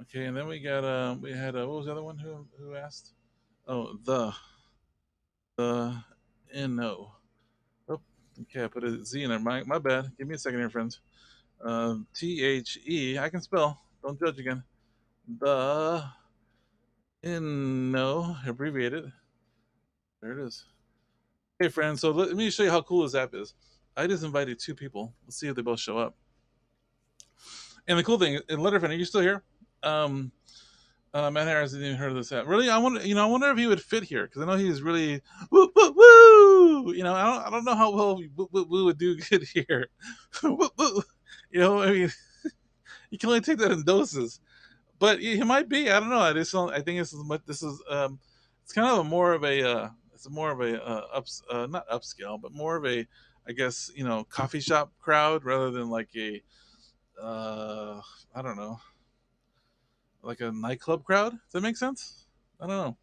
Okay, and then we got we had what was the other one who asked? Oh, the NO. Oh, okay, I put a Z in there. My bad. Give me a second here, friends. THE. I can spell. Don't judge again. The NO, abbreviated. There it is. Hey, friends. So let me show you how cool this app is. I just invited 2 people. Let's see if they both show up. And the cool thing, Letterfan, are you still here? Matt Harris didn't even heard of this app. Really, I wonder if he would fit here because I know he's really woo woo woo. I don't know how well we would do good here. Woo, woo. I mean, you can only take that in doses, but he might be. I don't know. I think it's kind of not upscale, but more of a I guess, coffee shop crowd rather than like a, I don't know, like a nightclub crowd. Does that make sense? I don't know.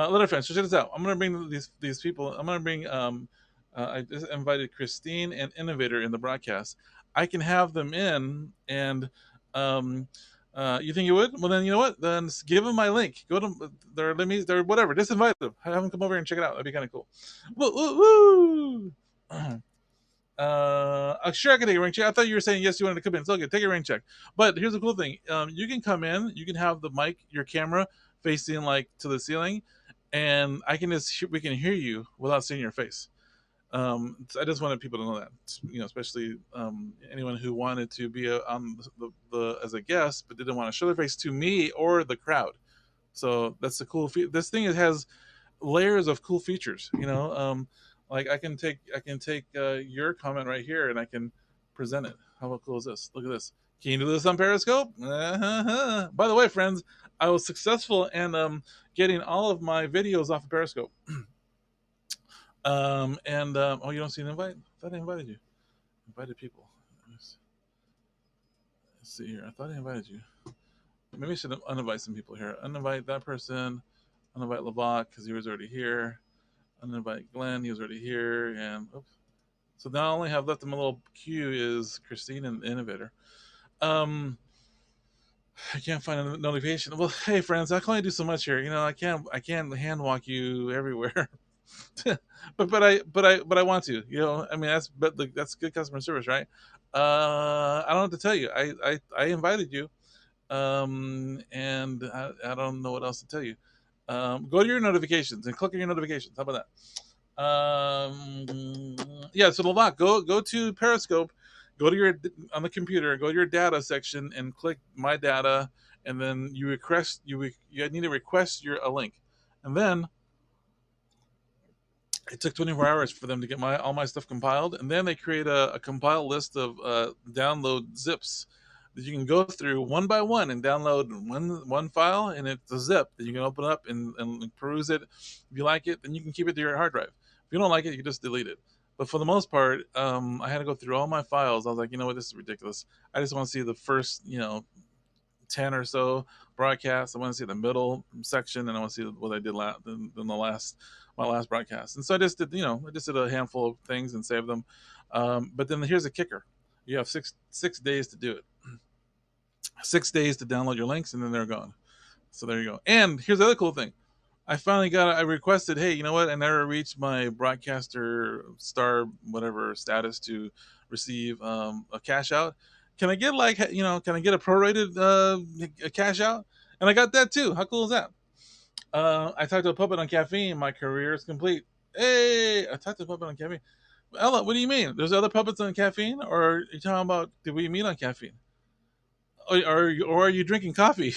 Little friends, so check this out. I'm gonna bring these people. I'm gonna bring. I just invited Christine and Innovator in the broadcast. I can have them in, and you think you would? Well, then you know what? Then give them my link. Go to their whatever. Just invite them. Have them come over and check it out. That'd be kind of cool. Woo woo woo. Sure, I can take a rain check. I thought you were saying yes, you wanted to come in. It's okay, take a rain check. But here's the cool thing: you can come in, you can have the mic, your camera facing like to the ceiling, and we can hear you without seeing your face. I just wanted people to know that, especially anyone who wanted to be on the as a guest but didn't want to show their face to me or the crowd. So that's the cool. This thing has layers of cool features. Like I can take your comment right here and I can present it. How cool is this? Look at this. Can you do this on Periscope? By the way, friends, I was successful in getting all of my videos off of Periscope. Oh, you don't see an invite? I thought I invited you. Invited people. Let's see here. I thought I invited you. Maybe I should uninvite some people here. Uninvite that person. Uninvite Lavak because he was already here. Uninvite Glenn. He was already here. And oops. So now I only have left in my little queue is Christine and the Innovator. I can't find a notification. Well, hey friends, I can only do so much here. I can't hand walk you everywhere. but I want to. I mean that's good customer service, right? I don't have to tell you. I invited you, and I don't know what else to tell you. Go to your notifications and click on your notifications. How about that? Yeah. So Lavak, go to Periscope. Go to on the computer. Go to your data section and click my data, and then you need to request a link, and then. It took 24 hours for them to get all my stuff compiled, and then they create a compile list of download zips that you can go through one by one and download one file, and it's a zip that you can open up and peruse it. If you like it, then you can keep it to your hard drive. If you don't like it, you can just delete it. But for the most part, I had to go through all my files. I was like, you know what, this is ridiculous. I just want to see the first, 10 or so broadcasts. I want to see the middle section, and I want to see what I did in my last broadcast. And so I just did, a handful of things and saved them. But then here's a kicker: you have six days to do it. 6 days to download your links, and then they're gone. So there you go. And here's the other cool thing: I requested, hey, you know what? I never reached my broadcaster star whatever status to receive a cash out. Can I get can I get a prorated a cash out? And I got that too. How cool is that? I talked to a puppet on caffeine. My career is complete. Hey, I talked to a puppet on caffeine. Ella, what do you mean? There's other puppets on caffeine? Or are you talking about, did we meet on caffeine? Or are you drinking coffee?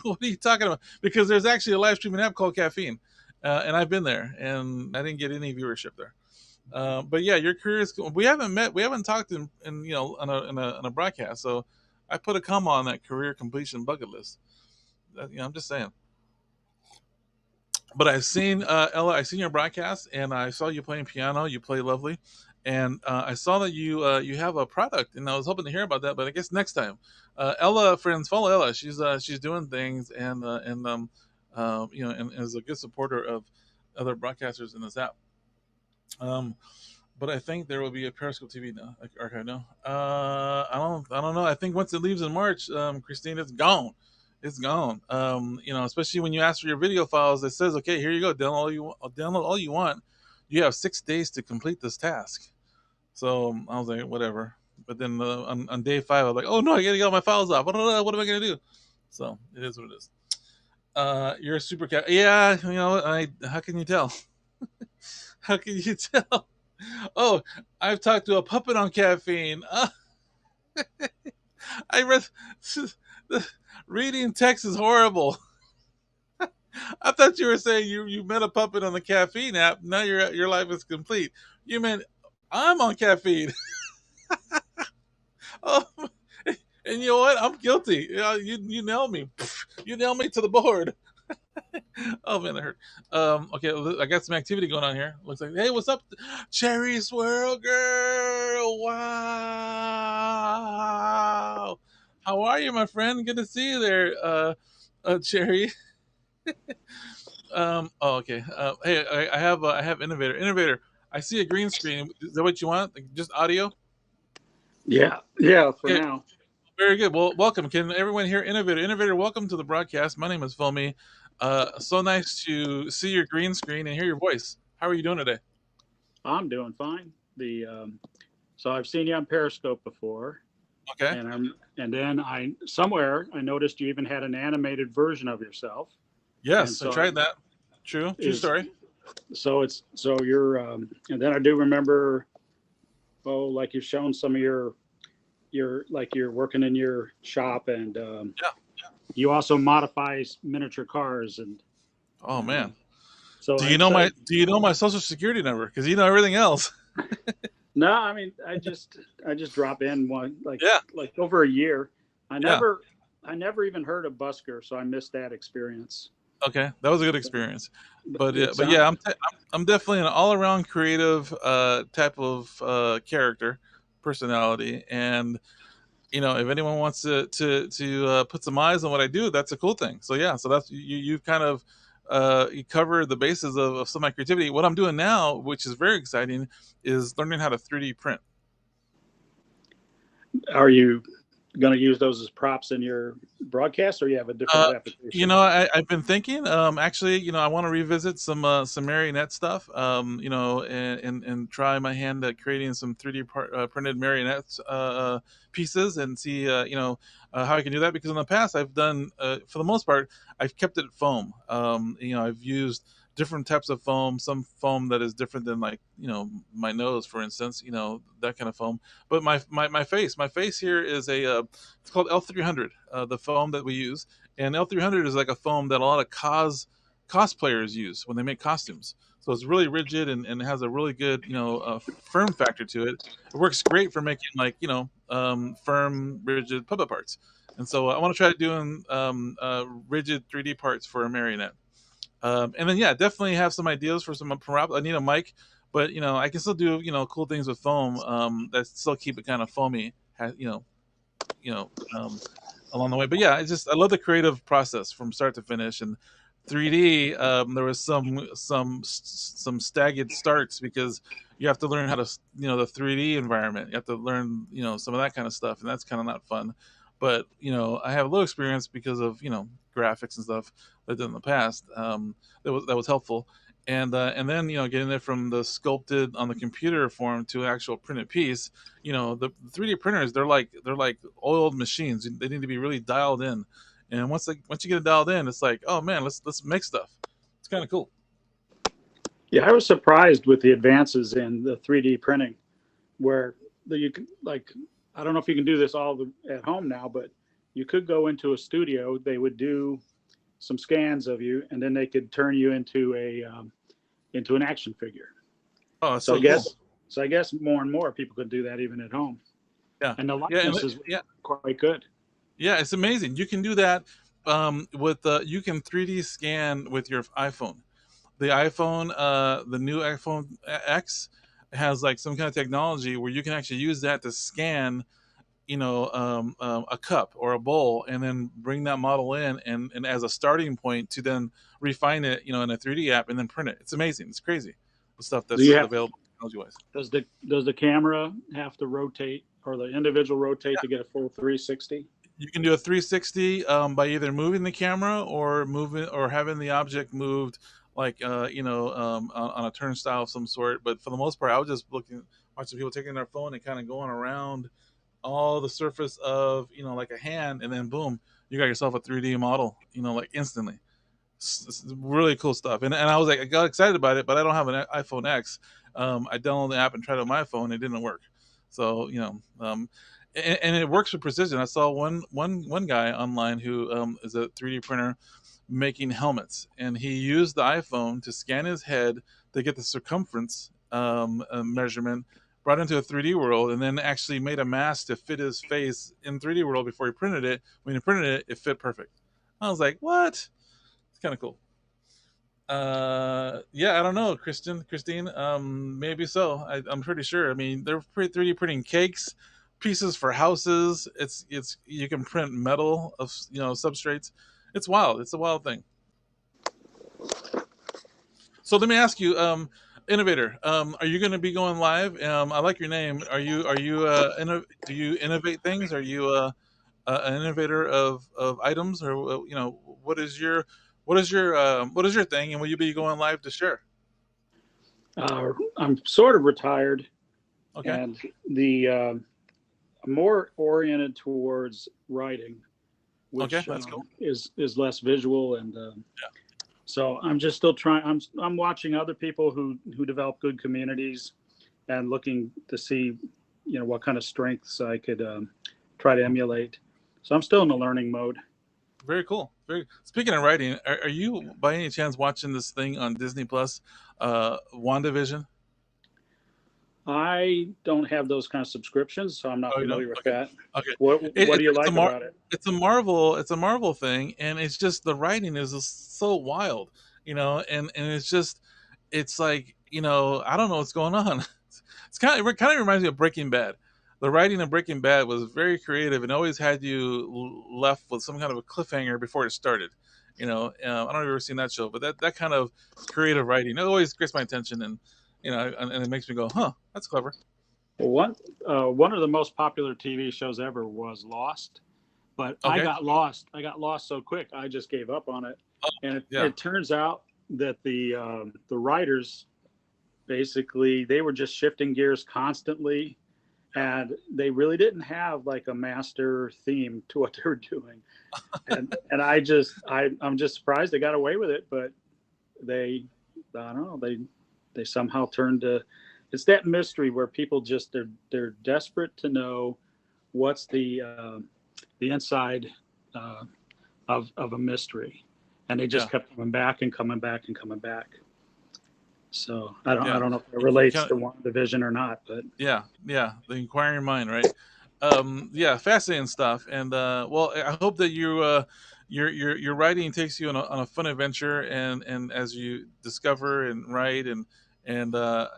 What are you talking about? Because there's actually a live streaming app called Caffeine. And I've been there, and I didn't get any viewership there. But yeah, your career is cool. We haven't talked in on a broadcast. So I put a comma on that career completion bucket list. I'm just saying. But I've seen Ella. I've seen your broadcast, and I saw you playing piano. You play lovely, and I saw that you have a product, and I was hoping to hear about that. But I guess next time, Ella, friends, follow Ella. She's doing things, and is a good supporter of other broadcasters in this app. But I think there will be a Periscope TV now, archive now. I don't know. I think once it leaves in March, Christine, it's gone. It's gone. Especially when you ask for your video files, it says, okay, here you go. Download all you want. You have 6 days to complete this task. So I was like, whatever. But then on day 5, I was like, oh no, I gotta get all my files off. What am I gonna do? So it is what it is. You're a super cat. Yeah, how can you tell? How can you tell? Oh, I've talked to a puppet on caffeine. I read reading text is horrible. I thought you were saying you met a puppet on the caffeine app. Now your life is complete. You meant I'm on caffeine. Oh, and you know what? I'm guilty. You nailed me. You nailed me to the board. Oh man, that hurt. Okay, I got some activity going on here. Looks like, hey, what's up, Cherry Swirl Girl? Wow, how are you, my friend? Good to see you there, Cherry. Oh, okay. Hey, I have Innovator. Innovator, I see a green screen. Is that what you want? Like, just audio? Yeah, for Okay, now. very good. Well, welcome. Can everyone hear Innovator? Innovator, welcome to the broadcast. My name is Filmy. So nice to see your green screen and hear your voice. How are you doing today? I'm doing fine. So I've seen you on Periscope before, Okay. and then I noticed you even had an animated version of yourself. Yes, I tried that. True story. So you're, and then I do remember, like you've shown some of your like you're working in your shop, and you also modify miniature cars, and oh man. So do you know my social security number? Because you know everything else. No, I mean I just drop in like over a year. I never even heard of Busker, so I missed that experience. Okay, that was a good experience. But yeah, I'm definitely an all around creative type of character, personality, and you know, if anyone wants to put some eyes on what I do, that's a cool thing. So yeah, so that's you've kind of you covered the basis of some of my creativity. What I'm doing now, which is very exciting, is learning how to 3D print. Are you going to use those as props in your broadcast, or you have a different application? You know, I've been thinking. Actually, you know, I want to revisit some marionette stuff. You know, and try my hand at creating some 3D printed marionettes pieces, and see you know how I can do that. Because in the past, I've done for the most part, I've kept it foam. You know, I've used different types of foam, some foam that is different than, like, you know, my nose, for instance, you know, that kind of foam. But my face here is it's called L300, the foam that we use. And L300 is like a foam that a lot of cosplayers use when they make costumes. So it's really rigid, and it has a really good, you know, firm factor to it. It works great for making, like, you know, firm, rigid puppet parts. And so I want to try doing rigid 3D parts for a marionette. And then, yeah, definitely have some ideas for some prop. I need a mic, but, you know, I can still do, you know, cool things with foam that still keep it kind of foamy, you know, along the way. But yeah, I love the creative process from start to finish. And 3D, there was some staggered starts, because you have to learn how to, you know, the 3D environment. You have to learn, you know, some of that kind of stuff, and that's kind of not fun. But, you know, I have a little experience because of, you know, graphics and stuff that I did in the past. That was helpful. And then, you know, getting it from the sculpted on the computer form to an actual printed piece. You know, the 3D printers, they're like oiled machines. They need to be really dialed in. And once you get it dialed in, it's like, oh man, let's make stuff. It's kind of cool. Yeah, I was surprised with the advances in the 3D printing, where you can, like, I don't know if you can do this all at home now, but you could go into a studio. They would do some scans of you, and then they could turn you into an action figure. Oh, so I guess more and more people could do that even at home. Yeah, and the likeness is quite good. Yeah, it's amazing. You can do that with you can 3D scan with your iPhone. The iPhone, the new iPhone X, has like some kind of technology where you can actually use that to scan, you know, a cup or a bowl, and then bring that model in, and as a starting point to then refine it, you know, in a 3D app, and then print it. It's amazing. It's crazy, the stuff that's available technology-wise. Does the camera have to rotate, or the individual rotate to get a full 360? You can do a 360 by either moving the camera or having the object moved, like you know, on a turnstile of some sort. But for the most part, I was just watching people taking their phone and kind of going around all the surface of, you know, like a hand, and then boom, you got yourself a 3D model, you know, like instantly. It's really cool stuff. And I was like, I got excited about it, but I don't have an iPhone X. I downloaded the app and tried it on my phone. It didn't work. So, you know, and it works with precision. I saw one guy online who is a 3D printer making helmets, and he used the iPhone to scan his head to get the circumference measurement, brought into a 3D world, and then actually made a mask to fit his face in 3D world before he printed it. When he printed it, it fit perfect. I was like, what? It's kind of cool. Yeah, I don't know, Christine. Maybe so. I'm pretty sure. I mean, they're 3D printing cakes, pieces for houses. It's you can print metal of substrates. It's wild. It's a wild thing. So let me ask you, innovator, are you going to be going live? I like your name. Do you innovate things? Are you an innovator of items, or what is your thing, and will you be going live to share? I'm sort of retired, Okay. and the I'm more oriented towards writing, which Okay, that's cool. is less visual, and so I'm just still trying. I'm watching other people who develop good communities, and looking to see, what kind of strengths I could try to emulate. So I'm still in the learning mode. Very cool. Speaking of writing, are you by any chance watching this thing on Disney Plus, WandaVision? I don't have those kind of subscriptions, so I'm not Oh, you don't? familiar with Okay. that. Okay. What do you like about it? It's a Marvel thing, and it's just the writing is just so wild, and it's like, I don't know what's going on. It kind of reminds me of Breaking Bad. The writing of Breaking Bad was very creative and always had you left with some kind of a cliffhanger before it started. I don't know if you've ever seen that show, but that kind of creative writing, it always gets my attention, and it makes me go, huh, that's clever. Well, one of the most popular TV shows ever was Lost, but Okay. I got lost so quick I just gave up on it. And it turns out that the writers, basically, they were just shifting gears constantly, and they really didn't have like a master theme to what they were doing. And I'm just surprised they got away with it, but I don't know, they somehow turned to, it's that mystery where people just they're desperate to know what's the inside of a mystery, and they just kept coming back and coming back and coming back. So I don't know if it relates to WandaVision or not, but the inquiring mind, right? Fascinating stuff. And well, I hope that your writing takes you on a fun adventure, and as you discover and write, and I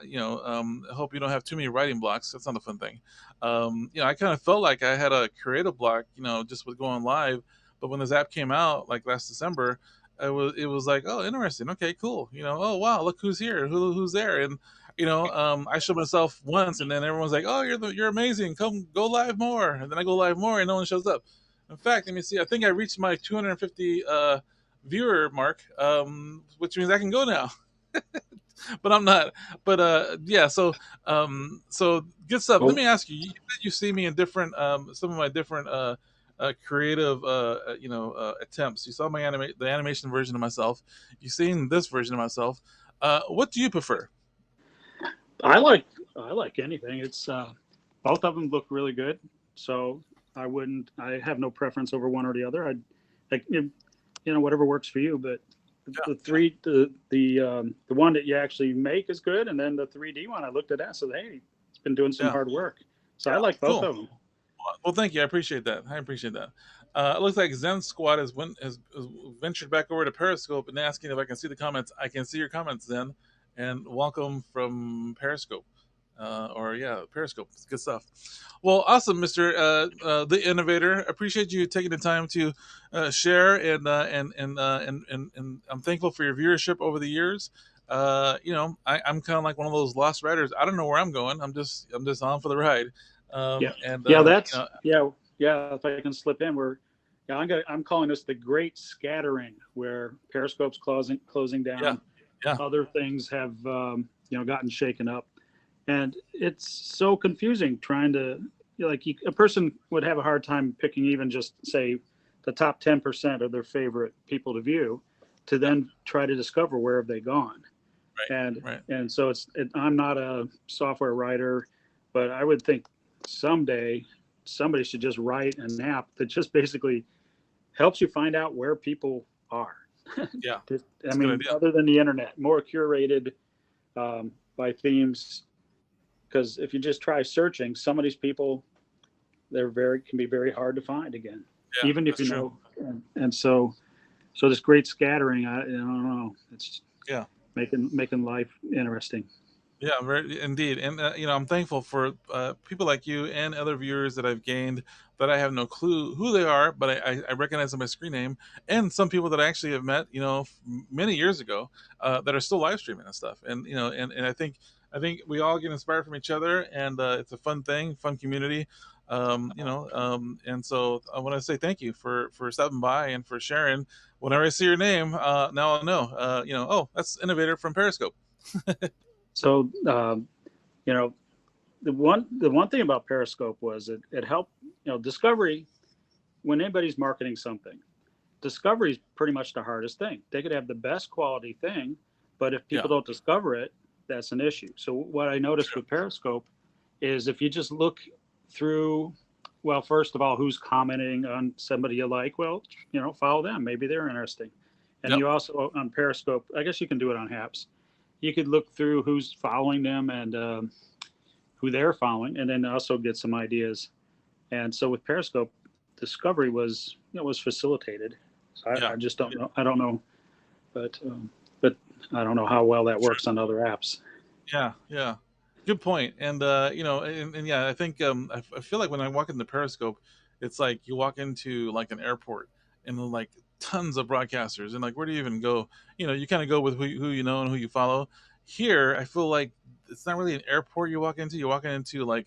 hope you don't have too many writing blocks. That's not a fun thing. I kind of felt like I had a creative block, just with going live. But when this app came out, like last December, it was like, oh, interesting. Okay, cool. Oh wow, look who's here, who's there, and I showed myself once, and then everyone's like, oh, you're amazing. Come go live more, and then I go live more, and no one shows up. In fact, let me see. I think I reached my 250 viewer mark, which means I can go now. But I'm not. But so good stuff. Let me ask you. You said you see me in different some of my different creative attempts. You saw the animation version of myself. You've seen this version of myself. What do you prefer? I like anything. It's both of them look really good, so I have no preference over one or the other. Whatever works for you, but the one that you actually make is good, and then the 3D one, I looked at that, so hey, it's been doing some hard work. So I like both of them. Well, thank you. I appreciate that. It looks like Zen Squad has ventured back over to Periscope and asking if I can see the comments. I can see your comments, Zen, and welcome from Periscope. Periscope. It's good stuff. Well, awesome, Mr. The Innovator. Appreciate you taking the time to share, and I'm thankful for your viewership over the years. I'm kind of like one of those lost riders. I don't know where I'm going. I'm just on for the ride. If I can slip in, I'm calling this the great scattering, where Periscope's closing down. Other things have gotten shaken up, and it's so confusing trying to a person would have a hard time picking even just say the top 10% of their favorite people to view, to then try to discover where have they gone. And so I'm not a software writer, but I would think someday somebody should just write an app that just basically helps you find out where people are. Other than the internet, more curated by themes. Because if you just try searching, some of these people, can be very hard to find again, even if you know. And so this great scattering, I don't know. Yeah. making life interesting. Yeah, very indeed, and I'm thankful for people like you and other viewers that I've gained that I have no clue who they are, but I recognize them by screen name, and some people that I actually have met, many years ago, that are still live streaming and stuff, and and I think we all get inspired from each other, and it's a fun thing, fun community, and so I want to say thank you for stopping by and for sharing. Whenever I see your name, now I'll know, oh, that's Innovator from Periscope. So, the one thing about Periscope was it helped, discovery. When anybody's marketing something, discovery is pretty much the hardest thing. They could have the best quality thing, but if people don't discover it, that's an issue. So what I noticed with Periscope is if you just look through, well, first of all, who's commenting on somebody you like, well, follow them. Maybe they're interesting. And you also, on Periscope, I guess you can do it on Haps. You could look through who's following them and who they're following, and then also get some ideas. And so with Periscope, discovery was facilitated. So I just don't know. I don't know, but I don't know how well that works on other apps. Yeah. Good point. And I think I feel like when I walk into Periscope, it's like you walk into like an airport and like tons of broadcasters, and like where do you even go? You kind of go with who you know and who you follow. Here, I feel like it's not really an airport you walk into. You're walking into like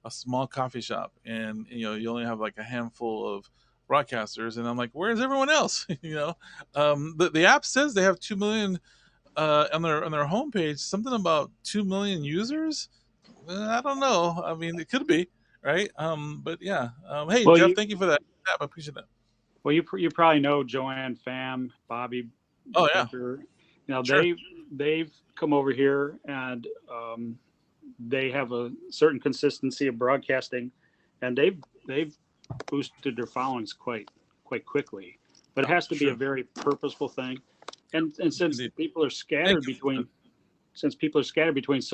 a small coffee shop, and you only have like a handful of broadcasters, and I'm like, where's everyone else? The app says they have 2 million on their homepage, something about 2 million users. I don't know. I mean, it could be, right? But yeah. Hey, Well, Jeff, thank you for that. I appreciate that. Well, you probably know Joanne Pham, Bobby. Oh yeah. Becker. Sure. They've come over here and they have a certain consistency of broadcasting, and they've boosted their followings quite quickly. But it has to be a very purposeful thing. And since Indeed. people are scattered between so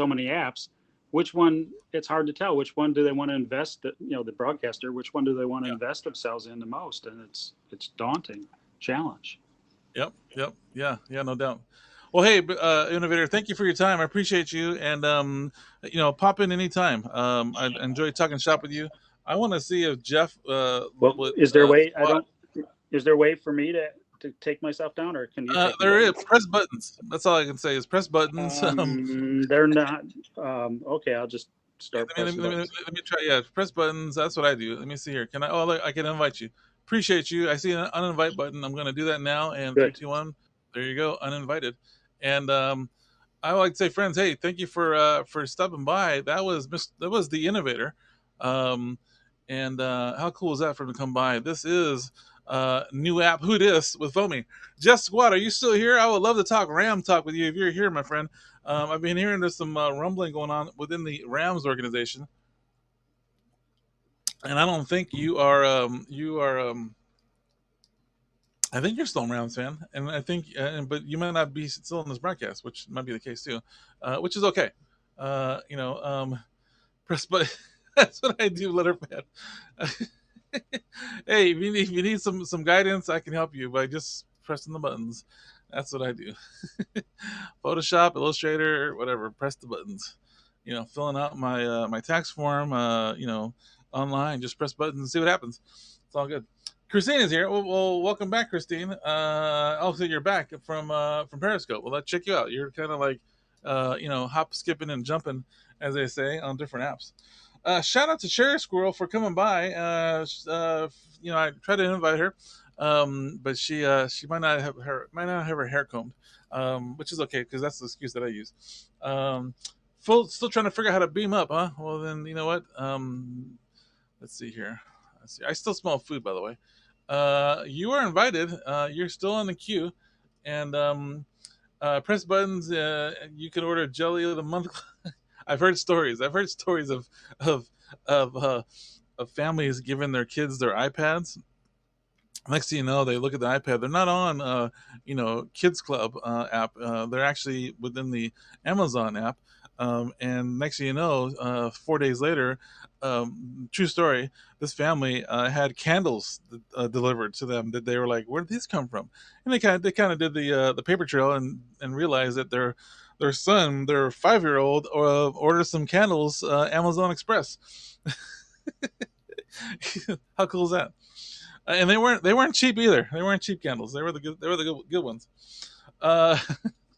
many apps, which one, it's hard to tell which one do they want to invest, the broadcaster, which one do they want to invest themselves in the most, and it's daunting challenge. Yep. Yeah, no doubt. Well, hey, Innovator, thank you for your time. I appreciate you, and pop in anytime. I enjoy talking shop with you. I want to see if Jeff. Is there a way? Is there a way for me to take myself down, or can you? There is. Press buttons. That's all I can say is press buttons. They're not. Okay, I'll just start. Let me try. Yeah, press buttons. That's what I do. Let me see here. Can I? Oh, I can invite you. Appreciate you. I see an uninvite button. I'm going to do that now. And 3, 2, 1. There you go. Uninvited. And I would like to say, friends, hey, thank you for stopping by. That was the Innovator. And how cool is that for him to come by? This is new app Who Dis with Foamy. Jeff Squad, are you still here? I would love to talk Ram talk with you if you're here, my friend. I've been hearing there's some rumbling going on within the Rams organization, and I don't think you are. I think you're still a Rams fan, and I think, but you might not be still in this broadcast, which might be the case too, which is okay. Press button. That's what I do, Letterman. Hey, if you need some guidance, I can help you by just pressing the buttons. That's what I do. Photoshop, Illustrator, whatever. Press the buttons. Filling out my tax form. Online. Just press buttons and see what happens. It's all good. Christine is here. Well, welcome back, Christine. Also, you're back from Periscope. Well, let's check you out. You're kind of like, hop, skipping, and jumping, as they say, on different apps. Shout out to Cherry Squirrel for coming by. I tried to invite her, but she might not have her hair combed, which is okay because that's the excuse that I use. Still trying to figure out how to beam up, huh? Well, then you know what? Let's see here. I still smell food, by the way. You are invited. You're still in the queue, and press buttons. You can order Jelly of the Month. I've heard stories of families giving their kids their iPads. Next thing you know, they look at the iPad. They're not on, Kids Club app. They're actually within the Amazon app. And next thing you know, 4 days later, true story. This family had candles delivered to them that they were like, "Where did these come from?" And they kind of did the paper trail and realized that their son, their 5-year-old, ordered some candles Amazon Express. How cool is that? And they weren't cheap either. They weren't cheap candles. They were the good ones. Uh,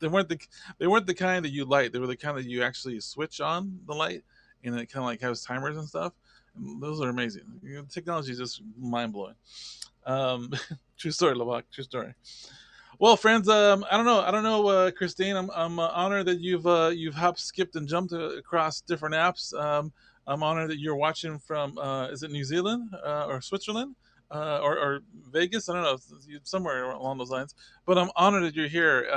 they weren't the kind that you light. They were the kind that you actually switch on the light, and it kind of like has timers and stuff. And those are amazing. Technology is just mind blowing. True story, Lavak. True story. Well, friends, I don't know, Christine. I'm honored that you've hopped, skipped, and jumped across different apps. I'm honored that you're watching from is it New Zealand or Switzerland or Vegas? I don't know, somewhere along those lines. But I'm honored that you're here.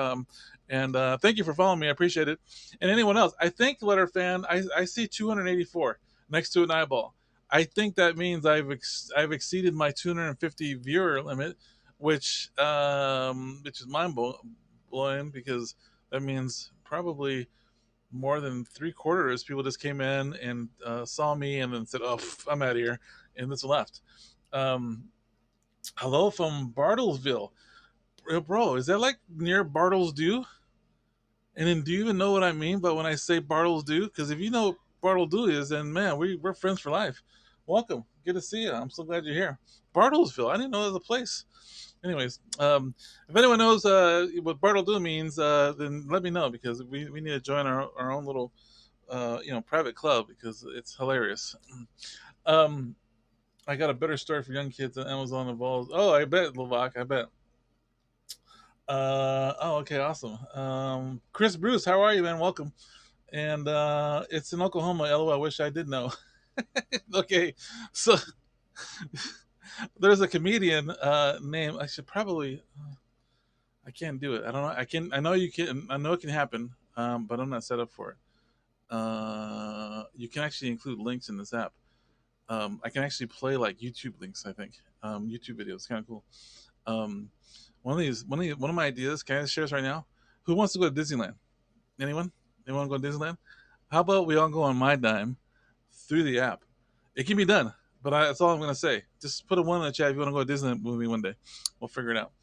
And thank you for following me. I appreciate it. And anyone else, I think, Letter Fan, I see 284 next to an eyeball. I think that means I've exceeded my 250 viewer limit, which is mind blowing, because that means probably more than 3/4 people just came in and saw me and then said, "Oh, I'm out of here," and just left. Hello from Bartlesville, bro. Is that like near Bartlesdew? And then, do you even know what I mean by when I say Bartlesdew? Because if you know what Bartlesdew is, then man, we're friends for life. Welcome, good to see you. I'm so glad you're here. Bartlesville, I didn't know there was a place. Anyways, if anyone knows what Bartlesdew means, then let me know, because we need to join our own little private club, because it's hilarious. I got a better story for young kids than Amazon involves. Oh, I bet, Lavak, I bet. Okay, awesome. Chris Bruce, how are you, man? Welcome. And it's in Oklahoma. LOL, I wish I did know. Okay, so there's a comedian named, I should probably, I can't do it. I don't know. I know you can. I know it can happen, but I'm not set up for it. You can actually include links in this app. I can actually play like YouTube links. I think YouTube videos, kind of cool. One of my ideas. Can I share this right now? Who wants to go to Disneyland? Anyone? Anyone want to go to Disneyland? How about we all go on my dime through the app? It can be done, but that's all I'm going to say. Just put a 1 in the chat if you want to go to Disneyland with me one day. We'll figure it out.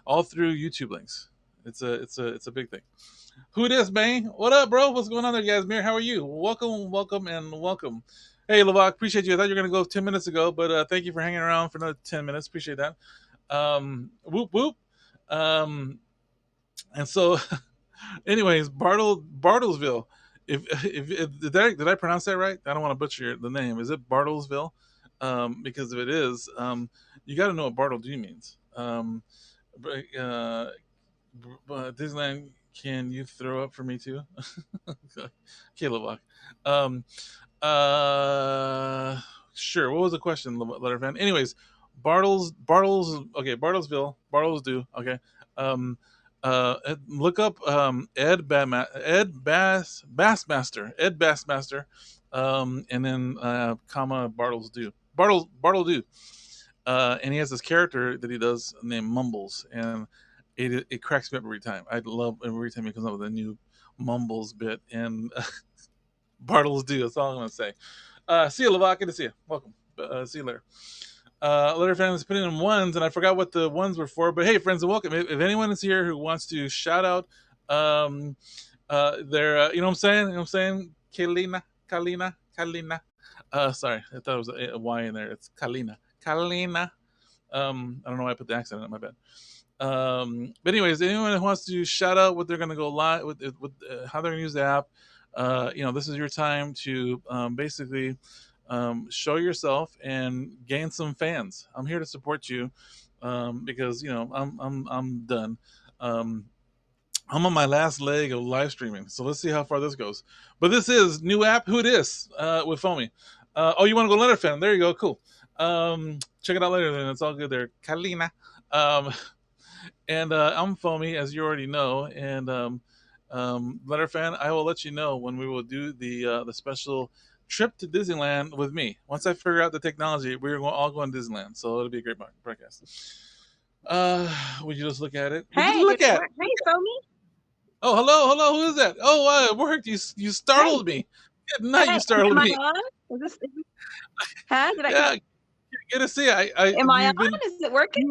All through YouTube links. It's a big thing. Who it is, man? What up, bro? What's going on there, Yasmir? How are you? Welcome, and welcome. Hey, Lavak, appreciate you. I thought you were going to go 10 minutes ago, but thank you for hanging around for another 10 minutes. Appreciate that. Whoop, whoop. And so, anyways, Bartlesville. If did I pronounce that right? I don't want to butcher the name. Is it Bartlesville? Because if it is, you got to know what Bartlesville means. Disneyland, can you throw up for me too? Okay, Lavak. Sure. What was the question, Letter Fan? Anyways, Bartlesville, Bartlesdew. Okay. Look up Ed Bassmaster, and then comma Bartlesdew, Bartlesdew, and he has this character that he does named Mumbles, and it cracks me up every time. I love every time he comes up with a new Mumbles bit, and Bartlesdew. That's all I'm gonna say. See you, Lavak. Good to see you. Welcome. See you later. Letter Fan was putting in ones, and I forgot what the ones were for. But hey, friends, and welcome. If anyone is here who wants to shout out their, you know what I'm saying? You know what I'm saying? Kalina. Sorry, I thought it was a Y in there. It's Kalina. I don't know why I put the accent on it. My bad. But anyways, anyone who wants to shout out what they're going to go live with how they're going to use the app, this is your time to basically show yourself and gain some fans. I'm here to support you because I'm done. I'm on my last leg of live streaming, so let's see how far this goes. But this is new app. Who it is with Foamy. Oh, you want to go Letter Fan? There you go. Cool. Check it out later. Then it's all good there. Kalina. And I'm Foamy, as you already know. And Letter Fan, I will let you know when we will do the special trip to Disneyland with me. Once I figure out the technology, we're all going to Disneyland, so it'll be a great broadcast. Would you just look at it? Hey, Foamy. Oh, hello. Who is that? Oh, it worked. You startled me. Good night. You startled me. Huh? Yeah, good to see. Am I on? Is it working?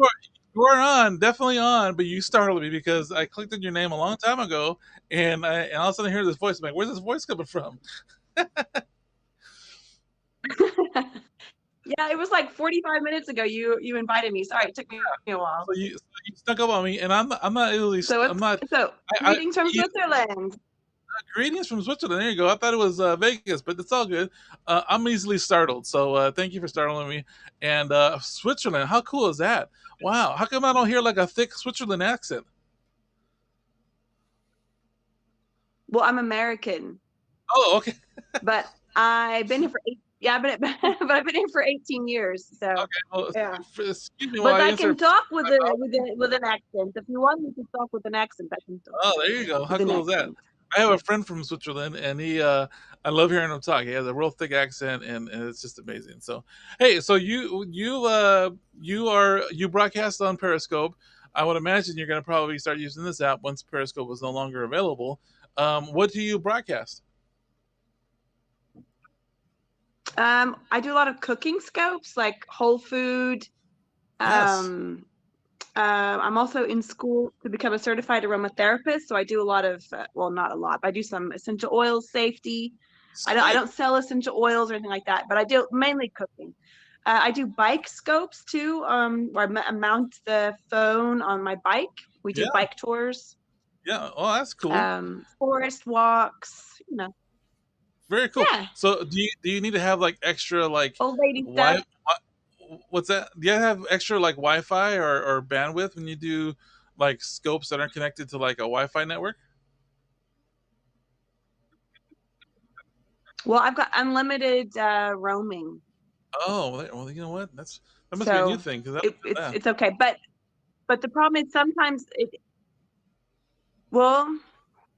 You are on, definitely on, but you startled me because I clicked on your name a long time ago, and all of a sudden I hear this voice. I'm like, where's this voice coming from? Yeah, it was like 45 minutes ago. You invited me. Sorry, it took me a while. So you snuck up on me, and I'm not really. Greetings from Switzerland. Greetings from Switzerland. There you go. I thought it was Vegas, but it's all good. I'm easily startled, so thank you for startling me. And Switzerland, how cool is that? Wow, how come I don't hear like a thick Switzerland accent? Well, I'm American. Oh, okay. But I've been here for but I've been here for 18 years. So okay, well, yeah. Excuse me, but I can talk with an accent. If you want me to talk with an accent, I can talk. Oh, there you go. How cool is that? I have a friend from Switzerland, and I love hearing him talk. He has a real thick accent, and it's just amazing. So, hey, so you broadcast on Periscope. I would imagine you're going to probably start using this app once Periscope is no longer available. What do you broadcast? I do a lot of cooking scopes, like whole food. Yes. I'm also in school to become a certified aromatherapist, so I do a lot of not a lot, but I do some essential oils safety. I don't sell essential oils or anything like that, but I do mainly cooking. I do bike scopes too, where I mount the phone on my bike. We do bike tours. Yeah, oh, that's cool. Forest walks, Very cool. Yeah. So do you need to have like extra like old lady stuff? What's that? Do you have extra like Wi-Fi or bandwidth when you do like scopes that aren't connected to like a Wi-Fi network? Well, I've got unlimited roaming. Oh, well, you know what? That must be a new thing because it's okay. But the problem is sometimes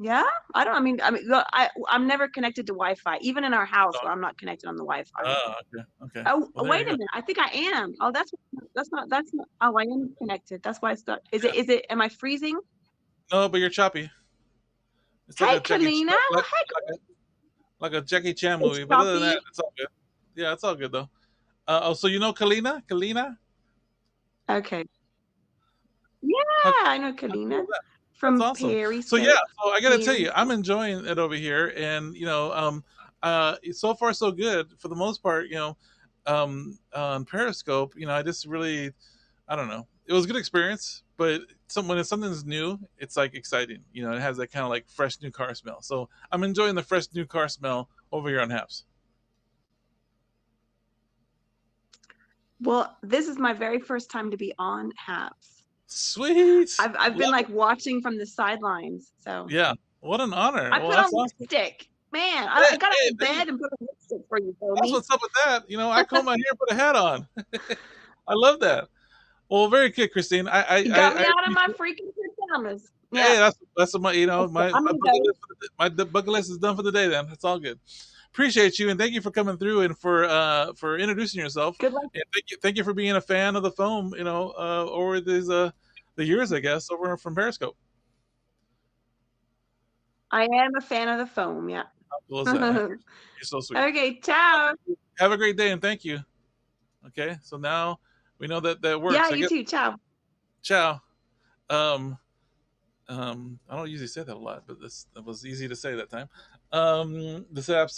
yeah, I'm never connected to Wi-Fi, even in our house where I'm not connected on the Wi-Fi. Oh, okay. Oh, wait a minute. I think I am. Oh, that's not. Oh, I am connected. That's why I stuck. Is it? Am I freezing? No, but you're choppy. It's like Kalina. Like a Jackie Chan movie, but other than that, it's all good. Yeah, it's all good though. So you know Kalina? Kalina? Okay. Yeah, I know Kalina. From awesome. Perry. So yeah, so I got to tell you, I'm enjoying it over here, and so far so good for the most part. On Periscope, I just really, I don't know, it was a good experience, but when something's new, it's like exciting. It has that kind of like fresh new car smell. So I'm enjoying the fresh new car smell over here on Haps. Well, this is my very first time to be on Haps. Sweet. I've been like watching from the sidelines. So yeah, what an honor. I put on lipstick. Man, I got out of bed and put on lipstick for you. That's what's up with that. I comb my hair, put a hat on. I love that. Well, very good, Christine. You got me out of my freaking pajamas. Yeah, hey, that's my bucket list is done for the day. Then it's all good. Appreciate you, and thank you for coming through and for introducing yourself. Good luck. And thank you for being a fan of the foam. Over these the years, I guess, over from Periscope. I am a fan of the foam. Yeah. How cool is that? You're so sweet. Okay, ciao. Have a great day, and thank you. Okay, so now we know that works. Yeah, you too. Ciao. Ciao. I don't usually say that a lot, but that was easy to say that time. This app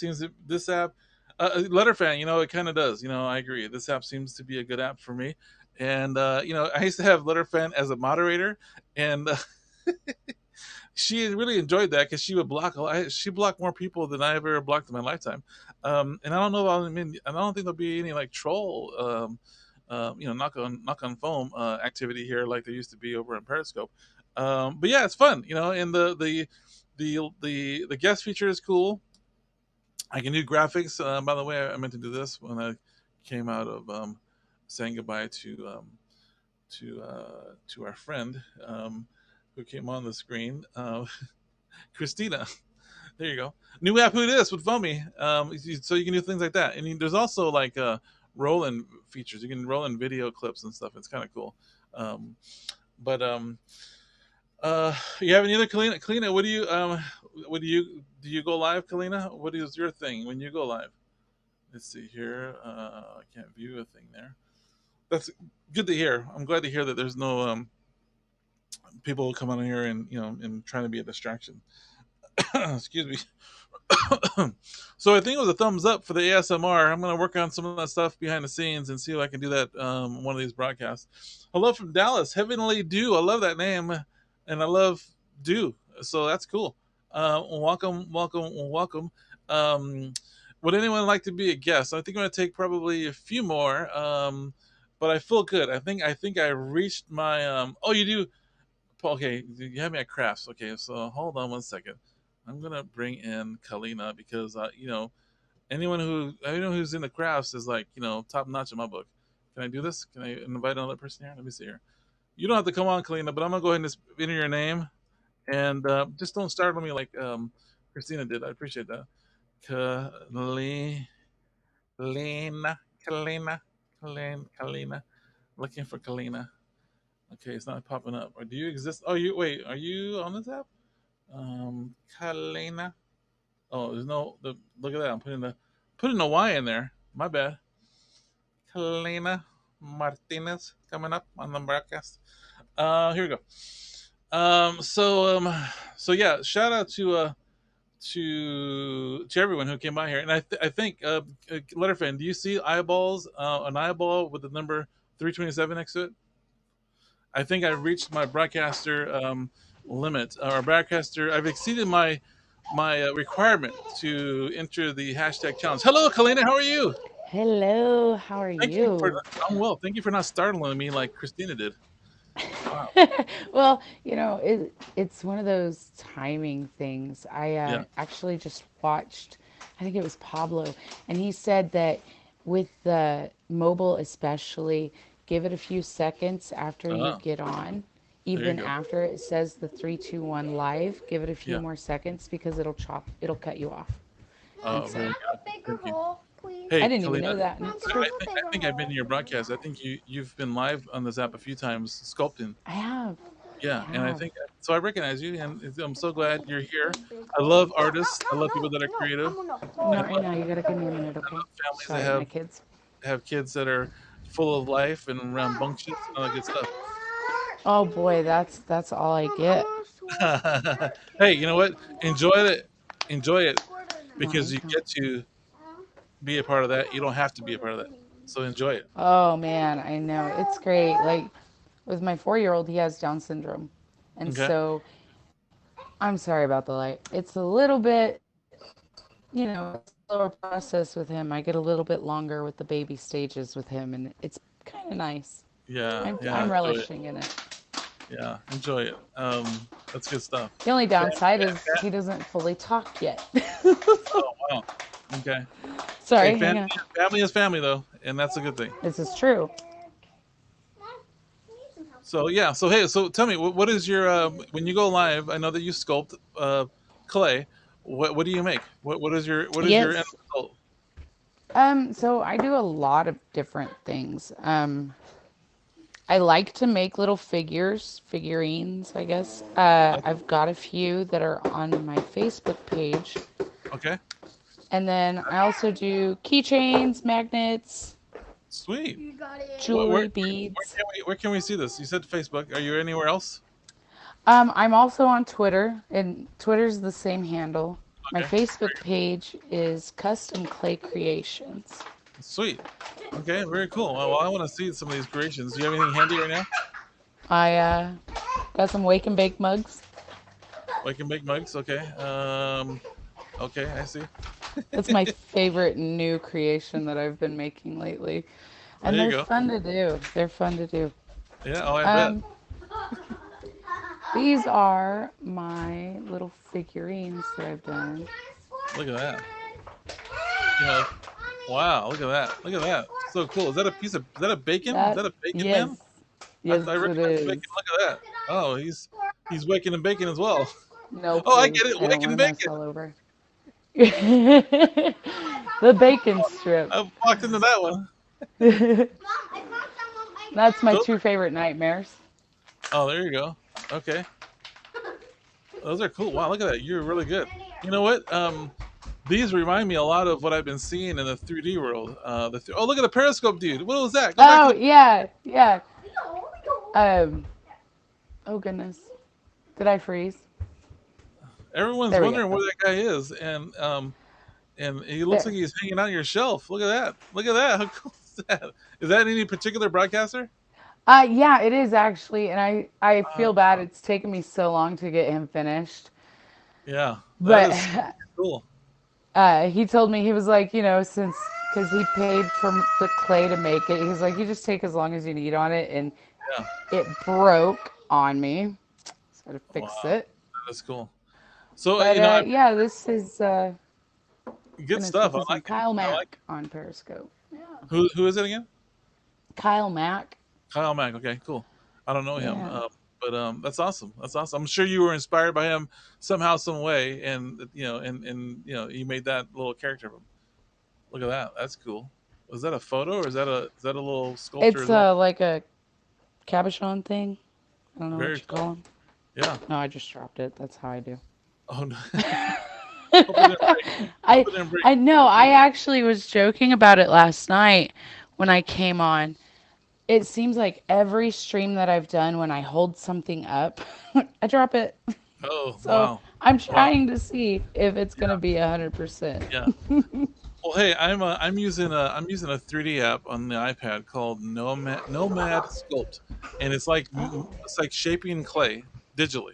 Letterfan, it kind of does. I agree. This app seems to be a good app for me. And I used to have Letterfan as a moderator, and she really enjoyed that because she would she blocked more people than I ever blocked in my lifetime. And I don't know. I don't think there'll be any like troll, knock on foam activity here like there used to be over in Periscope. But yeah, it's fun, and the guest feature is cool. I can do graphics. By the way, I meant to do this when I came out of saying goodbye to our friend who came on the screen, Christina. There you go. New app, Who Dis with Foamy. So you can do things like that, and there's also like roll-in features. You can roll in video clips and stuff. It's kind of cool. You have any other Kalina? What do you go live, Kalina? What is your thing when you go live? Let's see here. I can't view a thing there. That's good to hear. I'm glad to hear that there's no people come on here and and trying to be a distraction. Excuse me. So I think it was a thumbs up for the ASMR. I'm going to work on some of that stuff behind the scenes and see if I can do that one of these broadcasts. Hello from Dallas, Heavenly Dew. I love that name, and I love Dew, so that's cool. Welcome, welcome, welcome. Would anyone like to be a guest? I think I'm going to take probably a few more, but I feel good. I think I reached my. Oh, you do. Okay, you have me at crafts. Okay, so hold on one second. I'm gonna bring in Kalina because anyone who's in the crafts is like top notch in my book. Can I do this? Can I invite another person here? Let me see here. You don't have to come on, Kalina, but I'm gonna go ahead and just enter your name and just don't startle me like Christina did. I appreciate that. Kalina, Kalina. Looking for Kalina. Okay, it's not popping up. Or do you exist? Oh, are you on this app? Kalina. Oh, there's no. Look at that. I'm putting the Y in there. My bad. Kalina Martinez coming up on the broadcast. Here we go. So yeah, shout out to everyone who came by here, and I think Letterfan, do you see eyeballs? An eyeball with the number 327 next to it. I think I've reached my broadcaster limit. Or broadcaster, I've exceeded my requirement to enter the hashtag challenge. Hello, Kalina. How are you? Hello. How are you? I'm well. Thank you for not startling me like Christina did. Wow. Well, it's one of those timing things. I actually just watched, I think it was Pablo, and he said that with the mobile especially, give it a few seconds after you get on. Even after it says the 3, 2, 1 live, give it a few more seconds because it'll cut you off. Oh, very good. Thank you. Hey, I didn't Kalina, even know that. I think I've been to your broadcast. I think you've been live on this app a few times sculpting. I have. Yeah, and I think so. I recognize you, and I'm so glad you're here. I love artists. I love people that are creative. Not right now. You gotta give me a minute, okay? Families Sorry, that my kids. have kids that are full of life and rambunctious and all that good stuff. Oh boy, that's all I get. Hey, you know what? Enjoy it, because you get to be a part of that. You don't have to be a part of that, so enjoy it. Oh man, I know. It's great. Like with my 4-year-old, he has Down syndrome. And so I'm sorry about the light. It's a little bit, slower process with him. I get a little bit longer with the baby stages with him, and it's kind of nice. Yeah, I'm relishing in it. Yeah, enjoy it. That's good stuff. The only downside is he doesn't fully talk yet. Oh, wow. Okay. Sorry. Hey, family is family, though, and that's a good thing. This is true. So yeah. So hey. So tell me, what is your when you go live? I know that you sculpt clay. What do you make? What is your end result? So I do a lot of different things. I like to make little figurines, I guess. I've got a few that are on my Facebook page. Okay. And then I also do keychains, magnets. Sweet. You got it. Jewelry, beads. Where can we see this? You said Facebook. Are you anywhere else? I'm also on Twitter, and Twitter's the same handle. Okay. My Facebook page is Custom Clay Creations. Sweet. Okay, very cool. Well, I want to see some of these creations. Do you have anything handy right now? I got some wake and bake mugs. Wake and bake mugs. Okay. Okay, I see. That's my favorite new creation that I've been making lately. And they're fun to do. They're fun to do. Yeah, oh, I bet. These are my little figurines that I've done. Look at that. Wow, look at that. Look at that. So cool. Is that a bacon? Is that a bacon man? Yes, I recognize bacon. Look at that. Oh, he's waking and baking as well. No. Oh, I get it. Waking and bacon. All over. The bacon strip. I've walked into that one. That's my two favorite nightmares. Oh, there you go. Okay. Those are cool. Wow, look at that. You're really good. You know what? These remind me a lot of what I've been seeing in the 3D world. Oh, look at the Periscope dude. What was that? Go back Oh to the. yeah. Oh goodness, did I freeze? Everyone's There we go. wondering where that guy is, and he looks There. like he's hanging out on your shelf. Look at that. Look at that. How cool is that? Is that any particular broadcaster? Yeah, it is actually, and I feel bad. It's taken me so long to get him finished, Yeah, that but is cool. he told me he was like, since because he paid for the clay to make it, he was like, you just take as long as you need on it, and Yeah. it broke on me, so I had to fix Wow, it. that's cool. So But I yeah, this is good gonna stuff. check I in some like it. Kyle I like Mack it. on Periscope. Yeah, Who is it again? Kyle Mack. Kyle Mack. Okay, cool. I don't know him, Yeah. but that's awesome. That's awesome. I'm sure you were inspired by him somehow, some way, and you made that little character of him. Look at that. That's cool. Was that a photo or is that a little sculpture It's as well? like a cabochon thing. I don't know what Very you cool. call them. Yeah. No, I just dropped it. That's how I do. Oh no. Hope it didn't break. I Hope it didn't break. I know. I actually was joking about it last night when I came on. It seems like every stream that I've done, when I hold something up, I drop it. Oh So wow. I'm Wow. trying to see if it's gonna be 100%. Yeah. Well, hey, I'm using a 3D app on the iPad called Nomad Sculpt, and Oh, it's like shaping clay digitally.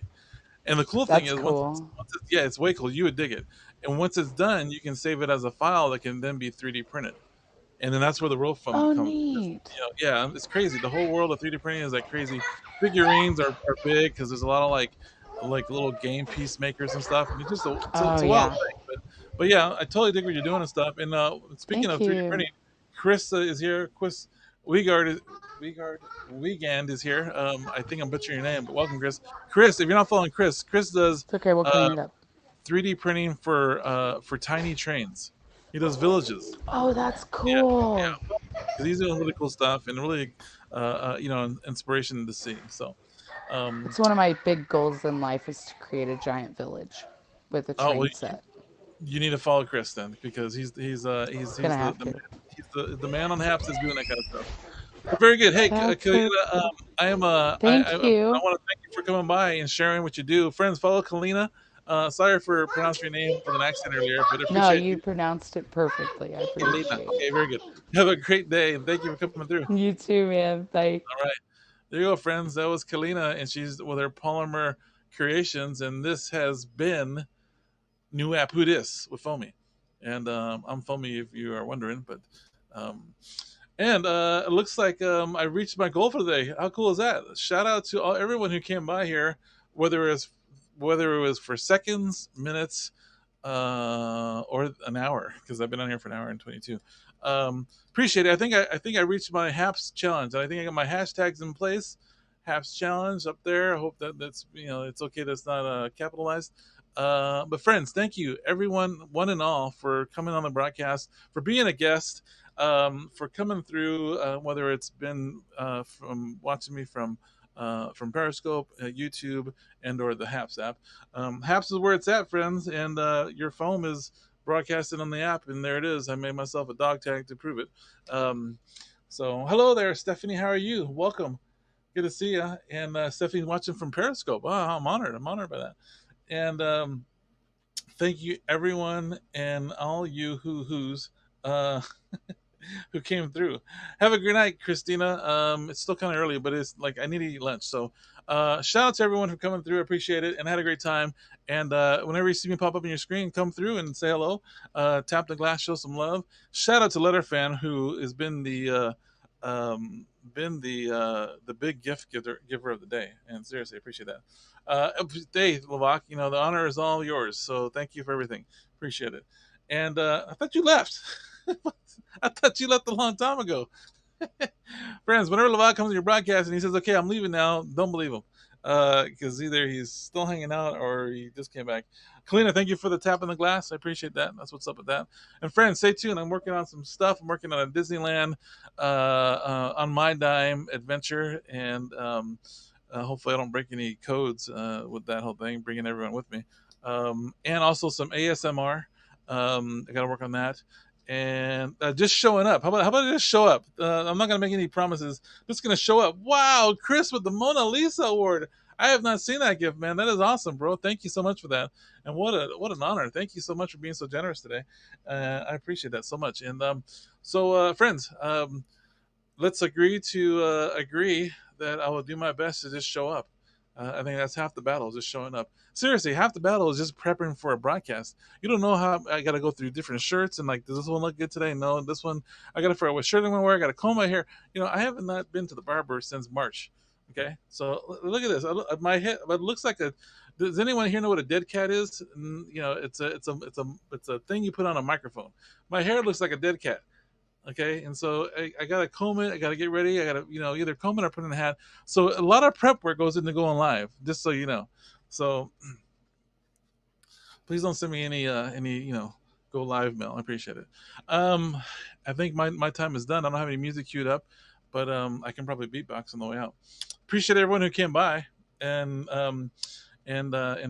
And the cool thing that's is cool. yeah, it's way cool. You would dig it. And once it's done, you can save it as a file that can then be 3D printed. And then that's where the real fun Oh, comes. neat. Yeah, it's crazy. The whole world of 3D printing is like crazy. Figurines are big because there's a lot of like little game piece makers and stuff. And it's Oh, a wild yeah. thing. But yeah, I totally dig what you're doing and stuff. And speaking Thank of 3D you. printing, Chris is here. Chris Wiegard Wiegand is here. I think I'm butchering your name, but welcome, Chris. Chris, if you're not following Chris does It's okay. We'll uh, clean it up. 3D printing for tiny trains. He does villages. Oh, that's Yeah, cool. yeah. Because he's doing really cool stuff and really, inspiration to see. So, um, It's one of my big goals in life is to create a giant village with a oh well, train set. you need to follow Chris then because he's Gonna the, have the to. he's the man on Haps is doing that kind of stuff. But very good. Hey, That's Kalina, so cool. I am I Thank you. want to thank you for coming by and sharing what you do. Friends, follow Kalina. Sorry for pronouncing your name with an accent earlier, but I No, appreciate you you. pronounced it perfectly. I Kalina. appreciate Okay, very good. Have a great day and thank you for coming through. it. You too, man. Bye. All right. There you go, friends. That was Kalina, and she's with her Polymer Creations, and this has been New App Who Dis with Foamy. And I'm Foamy if you are wondering, but um, and it looks like I reached my goal for the day. How cool is that? Shout out to everyone who came by here, whether it was for seconds, minutes, or an hour, because I've been on here for an hour and 22. Appreciate it. I think I reached my Haps challenge, and I think I got my hashtags in place. Haps challenge up there. I hope that's it's okay that's not capitalized. But friends, thank you everyone, one and all, for coming on the broadcast, for being a guest, for coming through. Whether it's been from watching me from Periscope, YouTube, and/or the Haps app. Haps is where it's at, friends, and your phone is broadcasted on the app, and there it is. I made myself a dog tag to prove it. Um, so, hello there, Stephanie. How are you? Welcome. Good to see you. And Stephanie's watching from Periscope. Wow, I'm honored. I'm honored by that. And thank you, everyone, and all you who's uh, who came through. Have a good night, Christina. It's still kind of early, but it's like I need to eat lunch. So, shout out to everyone for coming through. I appreciate it and had a great time. And whenever you see me pop up on your screen, come through and say hello. Tap the glass, show some love. Shout out to Letterfan, who has been the big giver of the day. And seriously, I appreciate that. Dave Levac, the honor is all yours. So thank you for everything. Appreciate it. And I thought you left. I thought you left a long time ago. Friends, whenever Levac comes to your broadcast and he says, okay, I'm leaving now, don't believe him. Because either he's still hanging out or he just came back. Kalina, thank you for the tap in the glass. I appreciate that. That's what's up with that. And friends, stay tuned. I'm working on some stuff. I'm working on a Disneyland on my dime adventure. And hopefully I don't break any codes with that whole thing, bringing everyone with me. And also some ASMR. I got to work on that. And just showing up. How about I just show up? I'm not gonna make any promises. Just gonna show up. Wow, Chris with the Mona Lisa award. I have not seen that gift, man. That is awesome, bro. Thank you so much for that. And what an honor. Thank you so much for being so generous today. I appreciate that so much. And friends, let's agree to agree that I will do my best to just show up. I think that's half the battle, just showing up. Seriously, half the battle is just prepping for a broadcast. You don't know how I got to go through different shirts and like, does this one look good today? No, this one I got to figure out what shirt I'm gonna wear. I got to comb my hair. I haven't not been to the barber since March. Okay, so look at this. My head, it looks like a. Does anyone here know what a dead cat is? It's a thing you put on a microphone. My hair looks like a dead cat. Okay, and so I gotta comb it. I gotta get ready. I gotta either comb it or put in a hat. So a lot of prep work goes into going live. Just so you know. So please don't send me any go live mail. I appreciate it. I think my time is done. I don't have any music queued up, but I can probably beatbox on the way out. Appreciate everyone who came by and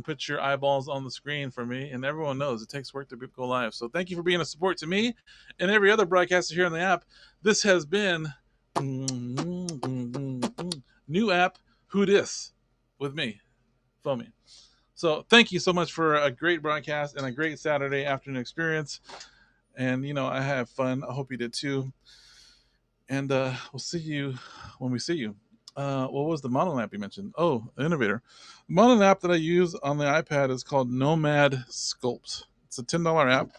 put your eyeballs on the screen for me. And everyone knows it takes work to go live. So thank you for being a support to me and every other broadcaster here on the app. This has been new app Who Dis with me, Foamy. So thank you so much for a great broadcast and a great Saturday afternoon experience. And I have fun. I hope you did too. And we'll see you when we see you. What was the model app you mentioned? Oh, Innovator. The model app that I use on the iPad is called Nomad Sculpt. It's a $10 app,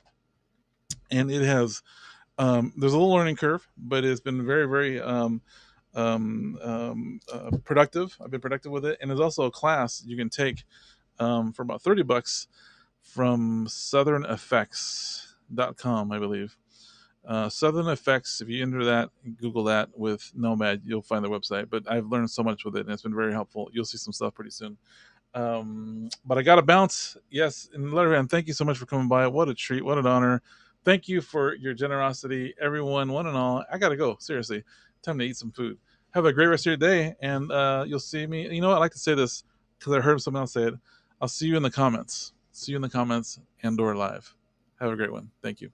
and it has there's a little learning curve, but it's been very, very productive. I've been productive with it, and there's also a class you can take for about $30 from southerneffects.com, I believe. Southern Effects, if you enter that, Google that with Nomad, you'll find the website. But I've learned so much with it, and it's been very helpful. You'll see some stuff pretty soon. But I got to bounce. Yes, and Letterman, thank you so much for coming by. What a treat. What an honor. Thank you for your generosity, everyone, one and all. I got to go. Seriously. Time to eat some food. Have a great rest of your day, and you'll see me. You know what? I like to say this because I heard someone else say it. I'll see you in the comments. See you in the comments and/or live. Have a great one. Thank you.